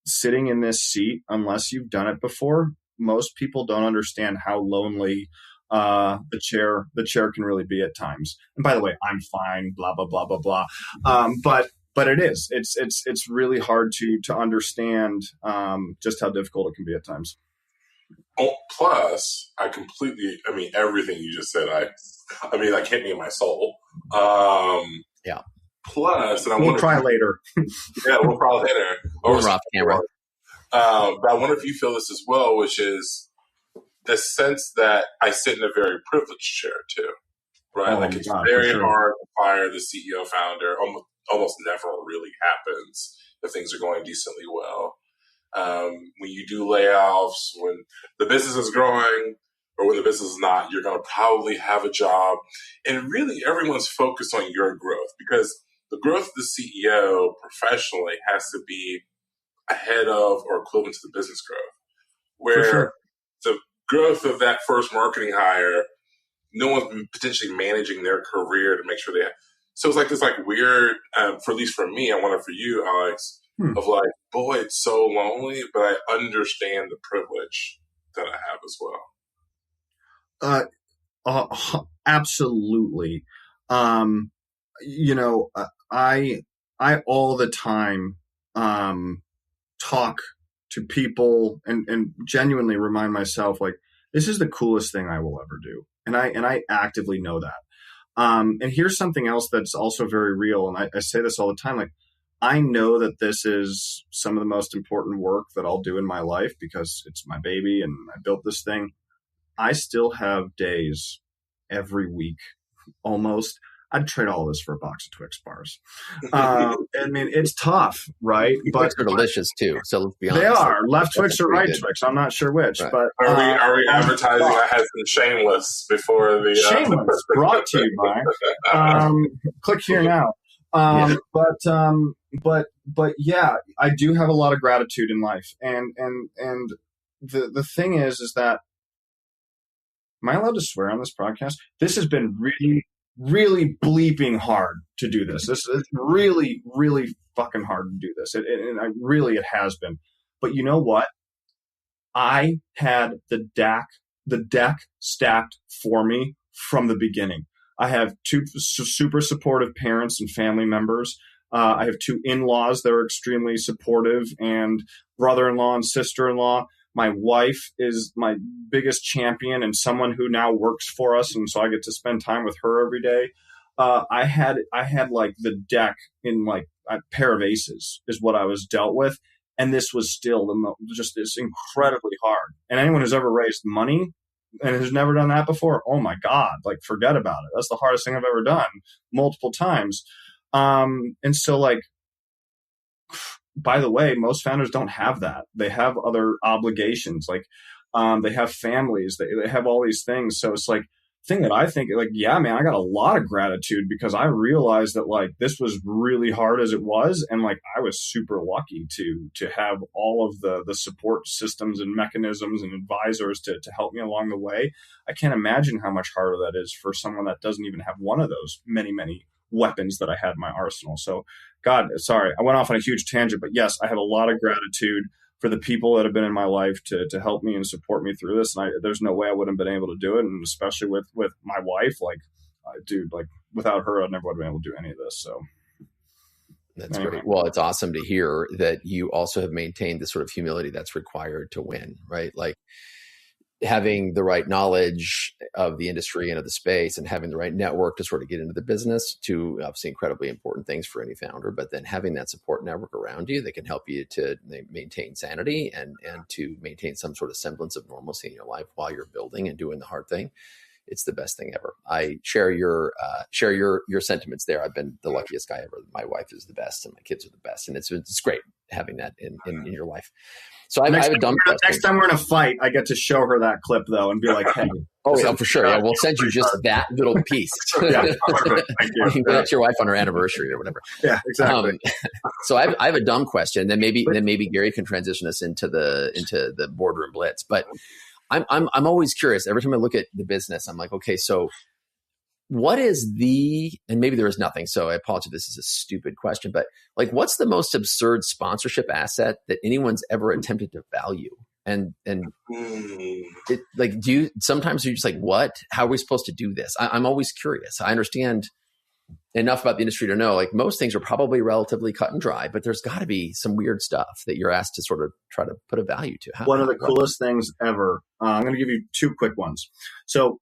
sitting in this seat, unless you've done it before, most people don't understand how lonely the chair can really be at times. And by the way, I'm fine, blah blah blah blah blah. But it is. It's really hard to understand just how difficult it can be at times. Oh, plus, everything you just said, like hit me in my soul. Yeah. Plus, and we'll try later. Yeah, we'll probably later. We're off camera. But I wonder if you feel this as well, which is the sense that I sit in a very privileged chair too, right? It's very hard to fire the CEO founder. Almost never really happens if things are going decently well. When you do layoffs, when the business is growing, or when the business is not, you're going to probably have a job. And really, everyone's focused on your growth because the growth of the CEO professionally has to be ahead of or equivalent to the business growth. Where the growth of that first marketing hire, no one's potentially managing their career to make sure they have. So it's like this weird, for at least for me, I wonder for you, Alex, of like, boy, it's so lonely, but I understand the privilege that I have as well. Absolutely. I all the time talk to people and genuinely remind myself like this is the coolest thing I will ever do, and I actively know that. And here's something else that's also very real, and I say this all the time. Like I know that this is some of the most important work that I'll do in my life because it's my baby and I built this thing. I still have days every week almost. I'd trade all this for a box of Twix bars. It's tough, right? But they're delicious too. So let's be honest. They are left Twix or right Twix. I'm not sure which, right. But are we advertising? I had some Shameless before the Shameless brought to you by. Click here now. But yeah, I do have a lot of gratitude in life, and the thing is that. Am I allowed to swear on this podcast? This has been really, really bleeping hard to do this. This is really, really fucking hard to do this. It has been. But you know what? I had the the deck stacked for me from the beginning. I have two super supportive parents and family members. I have two in-laws that are extremely supportive, and brother-in-law and sister-in-law. My wife is my biggest champion and someone who now works for us, and so I get to spend time with her every day. I had like the deck in like a pair of aces is what I was dealt with, and this was still just it's incredibly hard. And anyone who's ever raised money and has never done that before, oh my God, like forget about it. That's the hardest thing I've ever done multiple times. And so like, by the way, most founders don't have that. They have other obligations. Like, they have families, they have all these things. So it's like, thing that I think like, yeah, man, I got a lot of gratitude because I realized that like this was really hard as it was. And like, I was super lucky to have all of the support systems and mechanisms and advisors to help me along the way. I can't imagine how much harder that is for someone that doesn't even have one of those many weapons that I had in my arsenal. So God, sorry, I went off on a huge tangent, but yes, I have a lot of gratitude for the people that have been in my life to help me and support me through this. And there's no way I wouldn't have been able to do it. And especially with my wife, like, dude, like without her, I never would have been able to do any of this. So that's great. Well, it's awesome to hear that you also have maintained the sort of humility that's required to win, right? Like having the right knowledge of the industry and of the space and having the right network to sort of get into the business, two obviously incredibly important things for any founder, but then having that support network around you that can help you to maintain sanity and to maintain some sort of semblance of normalcy in your life while you're building and doing the hard thing. It's the best thing ever. I share your sentiments there. I've been the luckiest guy ever. My wife is the best and my kids are the best. And it's great having that in your life. So I have a dumb question. Next time we're in a fight, I get to show her that clip though and be like, hey. Oh, yeah, for sure. Yeah, we'll send you just that little piece. Yeah, perfect. Thank you. You can go to your wife on her anniversary or whatever. Yeah, exactly. So I have a dumb question. Then maybe Gary can transition us into the boardroom blitz. But I'm always curious. Every time I look at the business, I'm like, okay, so what is and maybe there is nothing. So I apologize. This is a stupid question, but like, what's the most absurd sponsorship asset that anyone's ever attempted to value? And it, like, sometimes you're just like, what, how are we supposed to do this? I'm always curious. I understand enough about the industry to know like most things are probably relatively cut and dry, but there's got to be some weird stuff that you're asked to sort of try to put a value to. One of the coolest things ever. I'm going to give you two quick ones. So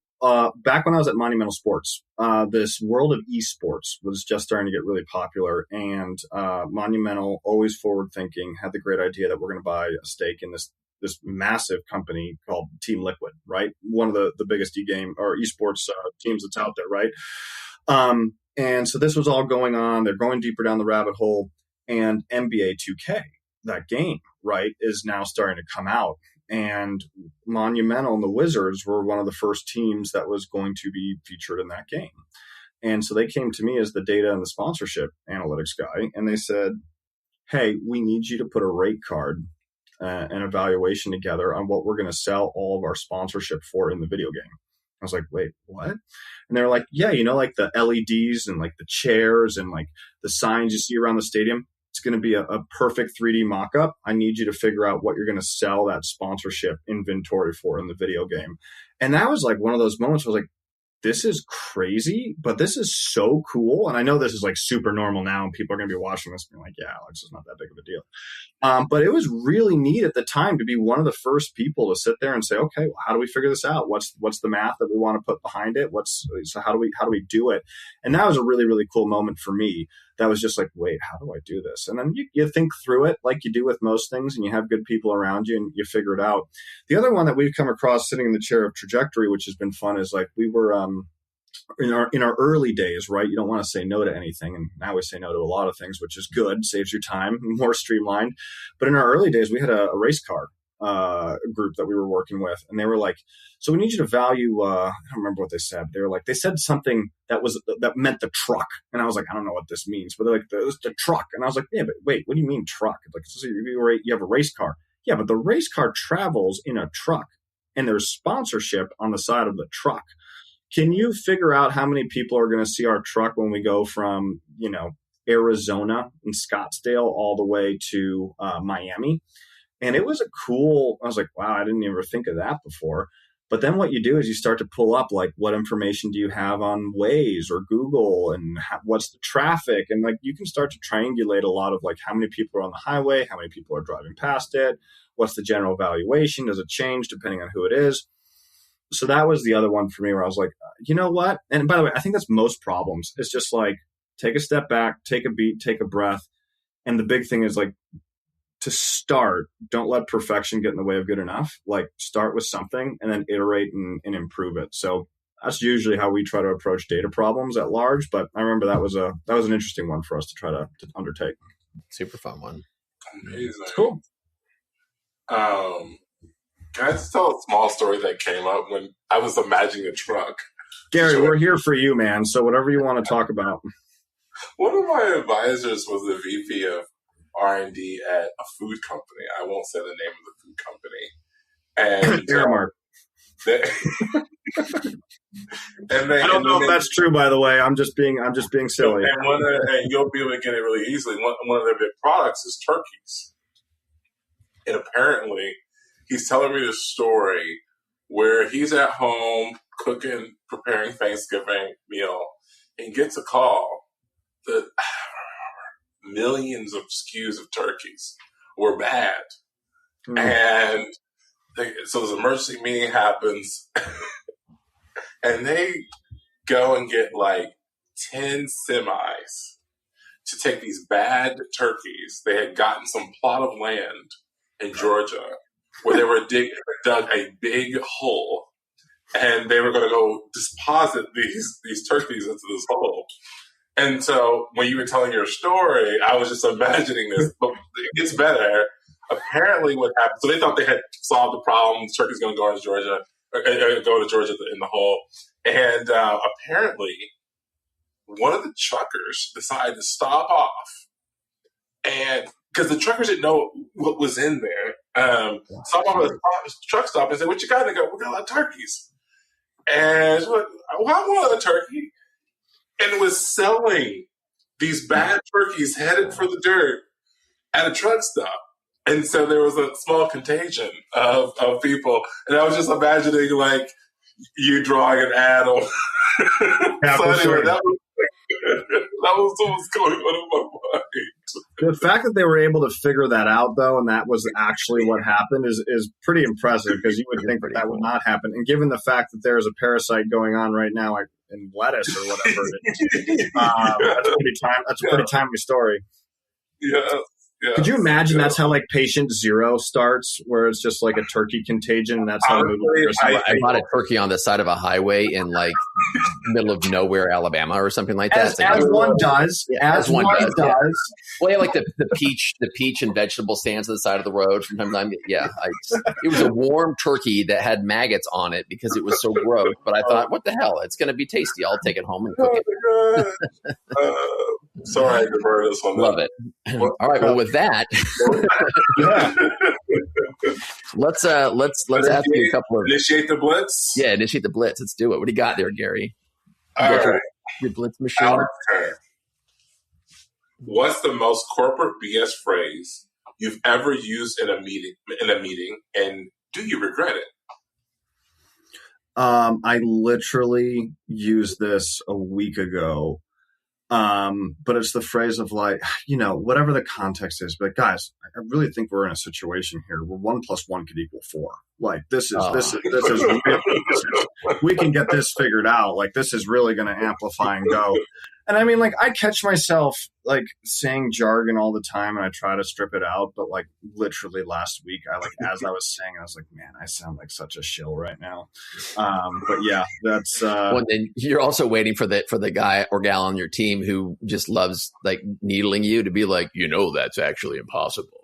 back when I was at Monumental Sports, this world of esports was just starting to get really popular, and Monumental, always forward thinking, had the great idea that we're going to buy a stake in this massive company called Team Liquid, right? One of the biggest e-game or esports teams that's out there, right? And so this was all going on. They're going deeper down the rabbit hole, and NBA 2K, that game, right, is now starting to come out. And Monumental and the Wizards were one of the first teams that was going to be featured in that game. And so they came to me as the data and the sponsorship analytics guy, and they said, hey, we need you to put a rate card and evaluation together on what we're going to sell all of our sponsorship for in the video game. I was like, wait, what? And they're like, yeah, like the LEDs and like the chairs and like the signs you see around the stadium. It's going to be a perfect 3D mock-up. I need you to figure out what you're going to sell that sponsorship inventory for in the video game. And that was like one of those moments where I was like, this is crazy, but this is so cool. And I know this is like super normal now, and people are going to be watching this and being like, yeah, Alex, it's not that big of a deal. But it was really neat at the time to be one of the first people to sit there and say, okay, well, how do we figure this out? What's the math that we want to put behind it? So how do we do it? And that was a really, really cool moment for me. That was just like, wait, how do I do this? And then you think through it like you do with most things, and you have good people around you and you figure it out. The other one that we've come across sitting in the chair of trajectory, which has been fun, is like we were in our early days, right? You don't want to say no to anything. And now we say no to a lot of things, which is good, saves you time, more streamlined. But in our early days, we had a race car group that we were working with, and they were like, so we need you to value I don't remember what they said. They said something that meant the truck, and I was like, I don't know what this means, but they're like, the truck. And I was like, yeah, but wait, what do you mean truck? Like, so you have a race car. Yeah, but the race car travels in a truck, and there's sponsorship on the side of the truck. Can you figure out how many people are going to see our truck when we go from Arizona and Scottsdale all the way to Miami? And it was I was like, wow, I didn't ever think of that before. But then what you do is you start to pull up, like, what information do you have on Waze or Google, and what's the traffic? And like, you can start to triangulate a lot of like how many people are on the highway, how many people are driving past it, what's the general valuation, does it change depending on who it is? So that was the other one for me where I was like, you know what? And by the way, I think that's most problems. It's just like, take a step back, take a beat, take a breath. And the big thing is like, to start, don't let perfection get in the way of good enough. Like, start with something and then iterate and improve it. So that's usually how we try to approach data problems at large. But I remember that was an interesting one for us to try to undertake. Super fun one. Amazing. It's cool. Can I just tell a small story that came up when I was imagining a truck? Gary, we're here for you, man. So whatever you want to talk about. One of my advisors was the VP of R&D at a food company. I won't say the name of the food company. And Earmark. I don't know if that's true, by the way. I'm just being silly. And you'll be able to get it really easily. One of their big products is turkeys. And apparently, he's telling me this story where he's at home cooking, preparing Thanksgiving meal, and gets a call that millions of SKUs of turkeys were bad. And so this emergency meeting happens, and they go and get like 10 semis to take these bad turkeys. They had gotten some plot of land in Georgia where they were dug a big hole, and they were going to go deposit these turkeys into this hole. And so when you were telling your story, I was just imagining this, but it gets better. Apparently what happened, so they thought they had solved the problem. The turkey's going to go to Georgia in the hole. And apparently one of the truckers decided to stop off, and because the truckers didn't know what was in there, stop off at the truck stop and said, "What you got?" They go, "We got a lot of turkeys." And she's like, "Well, I want a turkey." And was selling these bad turkeys headed for the dirt at a truck stop. And so there was a small contagion of people. And I was just imagining, like, you drawing an ad on. Yeah, so anyway, sure. that was what was going on in my mind. The fact that they were able to figure that out, though, and that was actually what happened is pretty impressive, because you would think that would not happen. And given the fact that there is a parasite going on right now in lettuce or whatever it is, that's a pretty timely story. Yeah. Could you imagine that's how like patient zero starts, where it's just like a turkey contagion, and that's how I bought a turkey on the side of a highway in like middle of nowhere, Alabama, or something like that. As one does. As one does. Yeah. Well, yeah, like the peach and vegetable stands on the side of the road from time to time. Yeah, it was a warm turkey that had maggots on it because it was so gross. But I thought, what the hell? It's going to be tasty. I'll take it home and cook it. Sorry, I diverted us on that. Love it. All right. Well, with that, let's ask you a couple of initiate the blitz. Yeah, initiate the blitz. Let's do it. What do you got there, Gary? All right, your blitz machine. What's the most corporate BS phrase you've ever used in a meeting, and do you regret it? I literally used this a week ago. But it's the phrase of like, whatever the context is, but guys, I really think we're in a situation here where 1 + 1 could equal 4. Like this is we can get this figured out. Like this is really going to amplify and go. And I mean, like, I catch myself like saying jargon all the time, and I try to strip it out. But like literally last week, as I was saying, I was like, man, I sound like such a shill right now. But yeah, that's. Well, then you're also waiting for the guy or gal on your team who just loves like needling you to be like, that's actually impossible.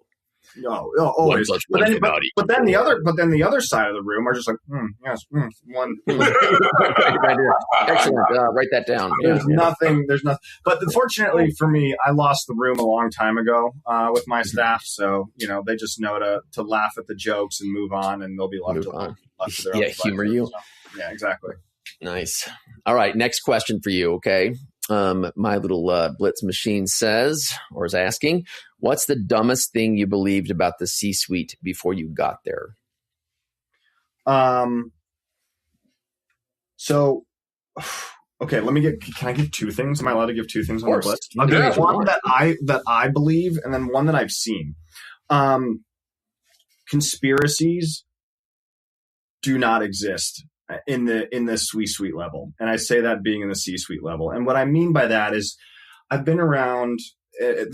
No, always. But then the other side of the room are just like, yes, one. Right here. Excellent. Write that down. There's nothing. But fortunately for me, I lost the room a long time ago with my staff, so they just know to laugh at the jokes and move on, and they'll be left to their own humor you. So, yeah, exactly. Nice. All right, next question for you. Okay. My little blitz machine says, or is asking, what's the dumbest thing you believed about the C-suite before you got there? So, okay, can I give two things? Am I allowed to give two things on the list? I'll give you one that I believe, and then one that I've seen. Conspiracies do not exist in the C-suite level. And I say that being in the C-suite level. And what I mean by that is I've been around,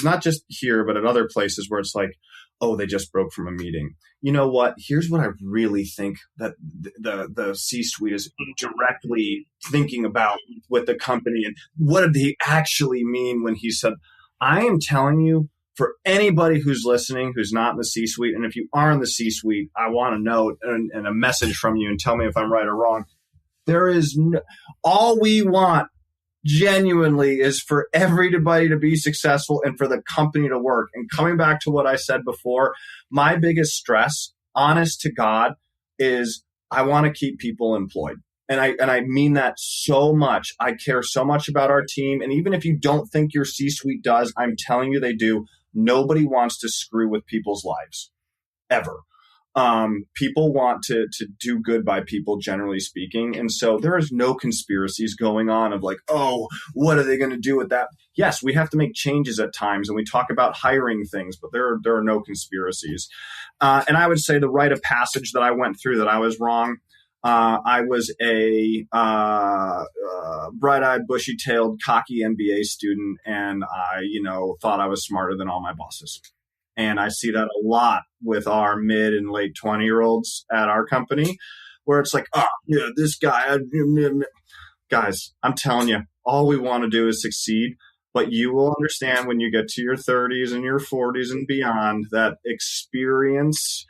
not just here, but at other places where it's like, oh, they just broke from a meeting. You know what? Here's what I really think that the C-suite is directly thinking about with the company. And what did he actually mean when he said, I am telling you, for anybody who's listening, who's not in the C-suite, and if you are in the C-suite, I want a note and a message from you and tell me if I'm right or wrong. There is all we want genuinely is for everybody to be successful and for the company to work. And coming back to what I said before, my biggest stress, honest to God, is I want to keep people employed. And I mean that so much. I care so much about our team. And even if you don't think your C-suite does, I'm telling you they do. Nobody wants to screw with people's lives, ever. People want to do good by people, generally speaking. And so there is no conspiracies going on of like, oh, what are they going to do with that? Yes, we have to make changes at times, and we talk about hiring things, but there are no conspiracies. And I would say the rite of passage that I went through that I was wrong. I was a bright-eyed, bushy-tailed, cocky MBA student, and I, thought I was smarter than all my bosses. And I see that a lot with our mid and late 20-year-olds at our company, where it's like, oh, yeah, this guy. Guys, I'm telling you, all we want to do is succeed. But you will understand when you get to your 30s and your 40s and beyond that experience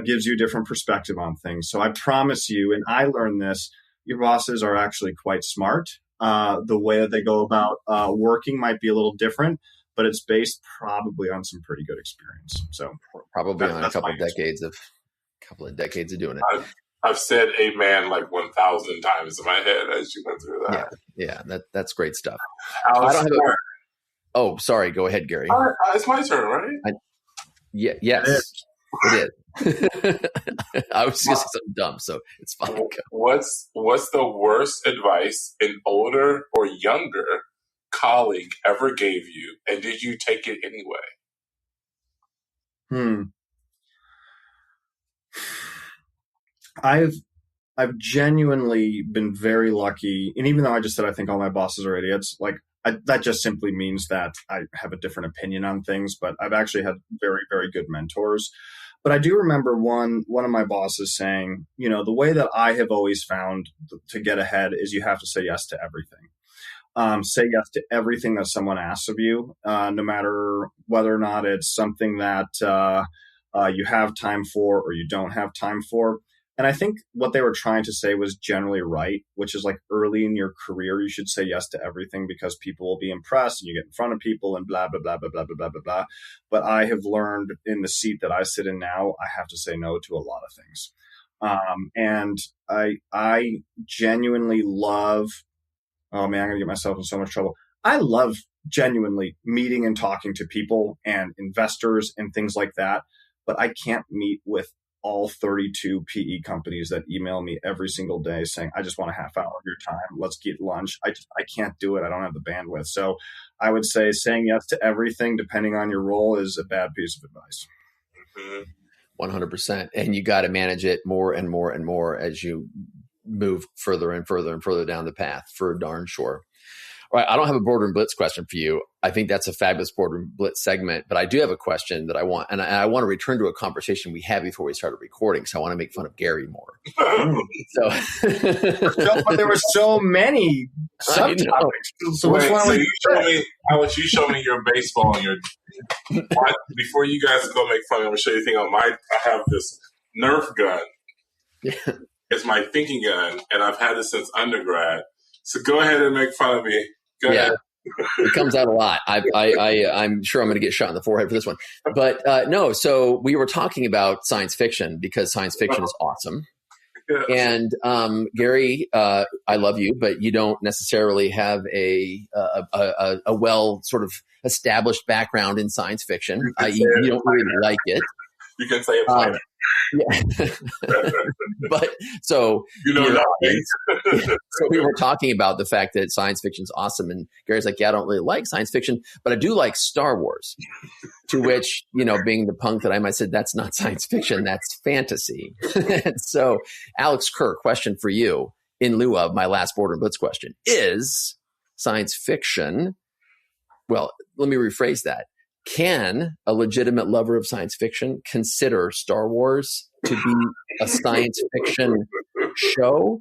gives you a different perspective on things. So I promise you, and I learned this, your bosses are actually quite smart. The way that they go about working might be a little different, but it's based probably on some pretty good experience. So probably on a couple of decades of doing it. I've said amen like 1,000 times in my head as you went through that. Yeah, that's great stuff. I don't have Oh, sorry. Go ahead, Gary. It's my turn, right? Yes, it is. I was just saying something dumb, so it's fine. What's the worst advice an older or younger colleague ever gave you, and did you take it anyway? I've genuinely been very lucky, and even though I just said I think all my bosses are idiots, that just simply means that I have a different opinion on things. But I've actually had very, very good mentors. But I do remember one of my bosses saying, the way that I have always found to get ahead is you have to say yes to everything. Say yes to everything that someone asks of you, no matter whether or not it's something that you have time for or you don't have time for. And I think what they were trying to say was generally right, which is like early in your career, you should say yes to everything because people will be impressed and you get in front of people and blah, blah, blah, blah, blah, blah, blah, blah, blah. But I have learned in the seat that I sit in now, I have to say no to a lot of things. And I genuinely love, oh man, I'm going to get myself in so much trouble. I love genuinely meeting and talking to people and investors and things like that. But I can't meet with all 32 PE companies that email me every single day saying, I just want a half hour of your time. Let's get lunch. I can't do it. I don't have the bandwidth. So I would say saying yes to everything, depending on your role, is a bad piece of advice. 100%. And you got to manage it more and more and more as you move further and further and further down the path, for darn sure. All right, I don't have a Boardroom Blitz question for you. I think that's a fabulous Boardroom Blitz segment, but I do have a question that I want, and I want to return to a conversation we had before we started recording, so I want to make fun of Gary more. But there were so many subtopics. So which one you show me your baseball and your before you guys go make fun. I'm gonna show you a thing on I have this Nerf gun. Yeah. It's my thinking gun, and I've had it since undergrad. So go ahead and make fun of me. Go ahead. It comes out a lot. I'm sure I'm going to get shot in the forehead for this one. But no, so we were talking about science fiction because science fiction is awesome. Yes. And Gary, I love you, but you don't necessarily have a well sort of established background in science fiction. You don't really like it. You can say it. Yeah. But so so we were talking about the fact that science fiction is awesome, and Gary's like, yeah, I don't really like science fiction, but I do like Star Wars. To which, being the punk that I said, that's not science fiction, that's fantasy. And so, Alex Kerr, question for you in lieu of my last Border Blitz question: is science fiction? Well, let me rephrase that. Can a legitimate lover of science fiction consider Star Wars to be a science fiction show,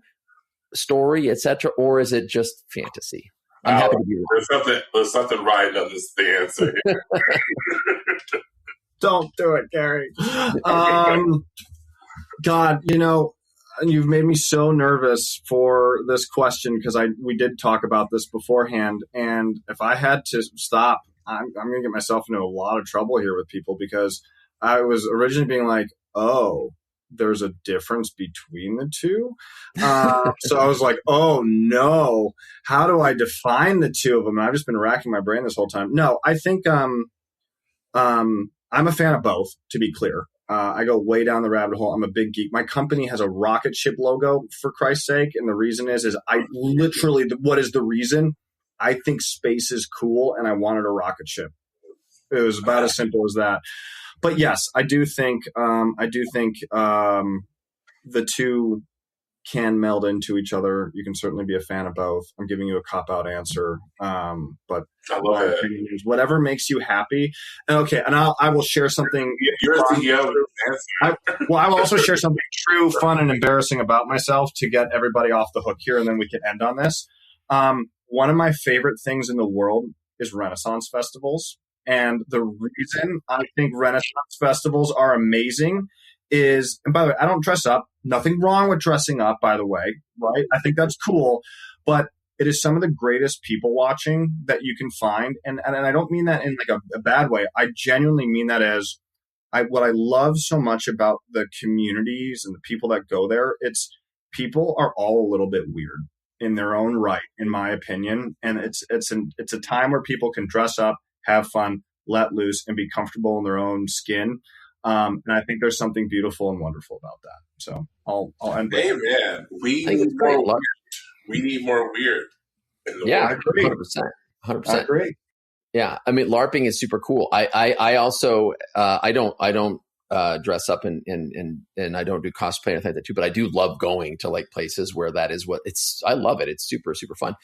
story, etc., or is it just fantasy? I'm happy to be with there's something right on this answer here. Don't do it, Gary. God, you've made me so nervous for this question because we did talk about this beforehand, and if I had to stop, I'm going to get myself into a lot of trouble here with people because I was originally being like, oh, there's a difference between the two. So I was like, oh, no. How do I define the two of them? And I've just been racking my brain this whole time. No, I think I'm a fan of both, to be clear. I go way down the rabbit hole. I'm a big geek. My company has a rocket ship logo, for Christ's sake. And the reason is I literally, what is the reason? I think space is cool, and I wanted a rocket ship. It was about as simple as that. But yes, I do think the two can meld into each other. You can certainly be a fan of both. I'm giving you a cop-out answer, but my opinion is whatever makes you happy. And okay, and I will share something. You're a CEO. I will also share something true, fun, and embarrassing about myself to get everybody off the hook here, and then we can end on this. One of my favorite things in the world is Renaissance festivals. And the reason I think Renaissance festivals are amazing is, and by the way, I don't dress up. Nothing wrong with dressing up, by the way, right? I think that's cool. But it is some of the greatest people watching that you can find. And I don't mean that in like a bad way. I genuinely mean that as what I love so much about the communities and the people that go there. It's people are all a little bit weird in their own right, in my opinion. And it's a time where people can dress up, have fun, let loose, and be comfortable in their own skin. And I think there's something beautiful and wonderful about that. So I'll end with man, we need more weird. We need more weird. Yeah, 100%. I agree. Yeah, I mean, LARPing is super cool. I also I don't dress up and I don't do cosplay and anything like that too. But I do love going to like places where that is what it's. I love it. It's super super fun.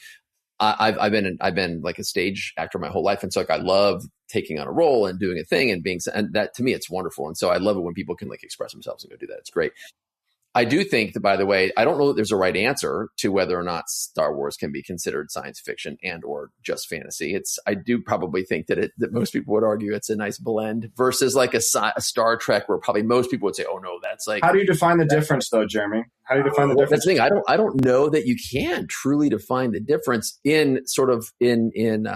I've been like a stage actor my whole life, and so like I love taking on a role and doing a thing and and that to me it's wonderful. And so I love it when people can like express themselves and go do that. It's great. I do think that, by the way, I don't know that there's a right answer to whether or not Star Wars can be considered science fiction and or just fantasy. I do probably think that most people would argue it's a nice blend versus like a Star Trek where probably most people would say, oh no, that's like. How do you define the difference though, Jeremy? How do you define the difference? That's the thing. I don't know that you can truly define the difference in sort of in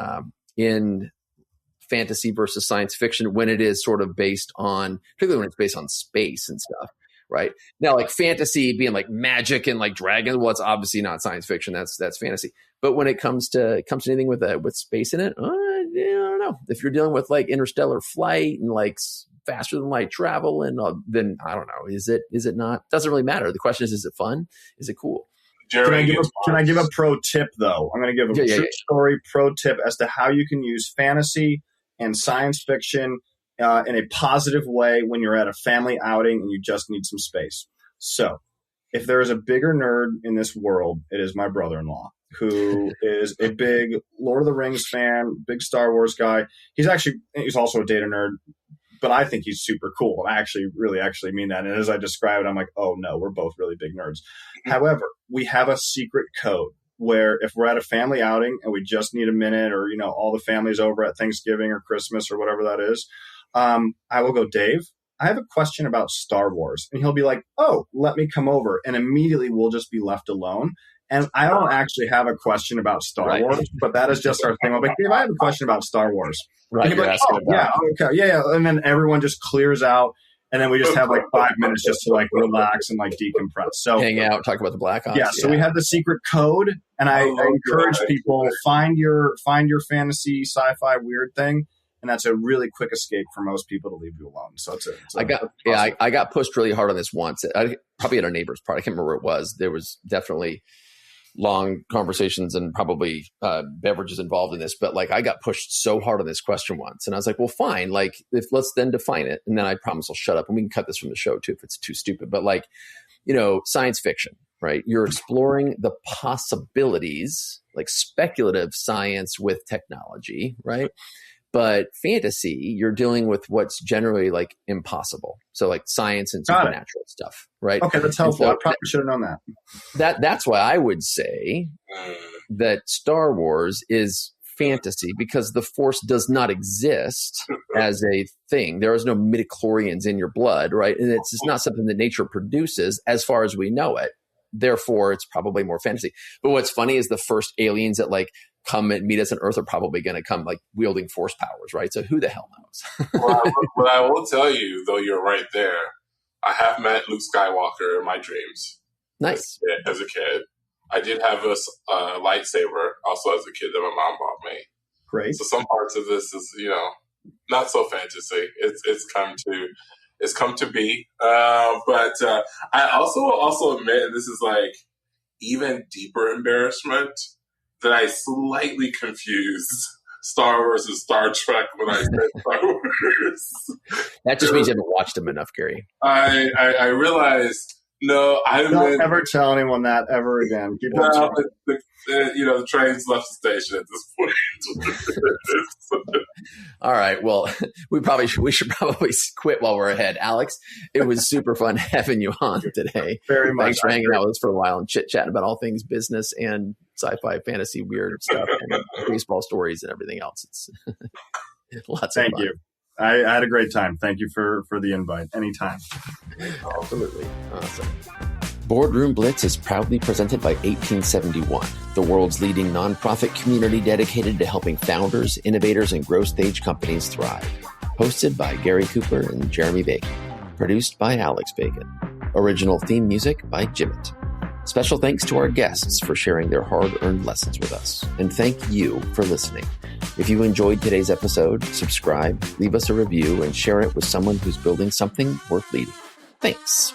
fantasy versus science fiction when it is sort of based on, particularly when it's based on space and stuff. Right now, like fantasy being like magic and like dragons, well, it's obviously not science fiction. That's fantasy. But when it comes to anything with space in it, I don't know. If you're dealing with like interstellar flight and like faster than light travel, and then I don't know. Is it not? Doesn't really matter. The question is it fun? Is it cool? Jeremy, can I give a pro tip though? I'm going to give a true story pro tip as to how you can use fantasy and science fiction in a positive way when you're at a family outing and you just need some space. So if there is a bigger nerd in this world, it is my brother-in-law, who is a big Lord of the Rings fan, big Star Wars guy. He's also a data nerd, but I think he's super cool. And I actually mean that. And as I describe it, I'm like, oh no, we're both really big nerds. However, we have a secret code where if we're at a family outing and we just need a minute, or, all the family's over at Thanksgiving or Christmas or whatever that is, I will go, Dave, I have a question about Star Wars. And he'll be like, oh, let me come over. And immediately we'll just be left alone. And I don't actually have a question about Star Wars, but that is just our thing. I'm like, Dave, I have a question about Star Wars. Right. And he'll be like, oh, yeah, okay. Yeah. And then everyone just clears out. And then we just have like 5 minutes just to like relax and like decompress. So hang out, talk about the Black Ops. Yeah. So we have the secret code. And I encourage people, find your fantasy, sci-fi weird thing. And that's a really quick escape for most people to leave you alone. So I got pushed really hard on this once. Probably at a neighbor's party. I can't remember where it was. There was definitely long conversations and probably beverages involved in this, but like I got pushed so hard on this question once, and I was like, well, fine, like let's then define it, and then I promise I'll shut up, and we can cut this from the show too if it's too stupid. But like, science fiction, right? You're exploring the possibilities, like speculative science with technology, right? But fantasy, you're dealing with what's generally like impossible. So like science and supernatural stuff, right? Okay, that's helpful. I probably should have known that. That's why I would say that Star Wars is fantasy, because the Force does not exist as a thing. There is no midichlorians in your blood, right? And it's just not something that nature produces as far as we know it. Therefore, it's probably more fantasy. But what's funny is the first aliens that like come and meet us on Earth are probably going to come like wielding Force powers, right? So who the hell knows? But I will tell you, though you're right there, I have met Luke Skywalker in my dreams. Nice. As a kid. I did have a lightsaber also as a kid that my mom bought me. Great. So some parts of this is, not so fantasy. It's come to be. But I also admit, and this is like even deeper embarrassment, that I slightly confused Star Wars and Star Trek when I said Star Wars. That just means you haven't watched them enough, Gary. I realized, no, Don't ever tell anyone that ever again. Keep the train's left the station at this point. All right. Well, we should probably quit while we're ahead. Alex, it was super fun having you on today. Very much. Thanks for hanging out with us for a while and chit-chatting about all things business and sci-fi, fantasy, weird stuff, and baseball stories and everything else. It's lots of fun. Thank you. I had a great time. Thank you for the invite. Anytime. Absolutely. Awesome. Boardroom Blitz is proudly presented by 1871, the world's leading nonprofit community dedicated to helping founders, innovators, and growth stage companies thrive. Hosted by Gary Cooper and Jeremy Bacon. Produced by Alex Bacon. Original theme music by Jimmit. Special thanks to our guests for sharing their hard-earned lessons with us. And thank you for listening. If you enjoyed today's episode, subscribe, leave us a review, and share it with someone who's building something worth leading. Thanks.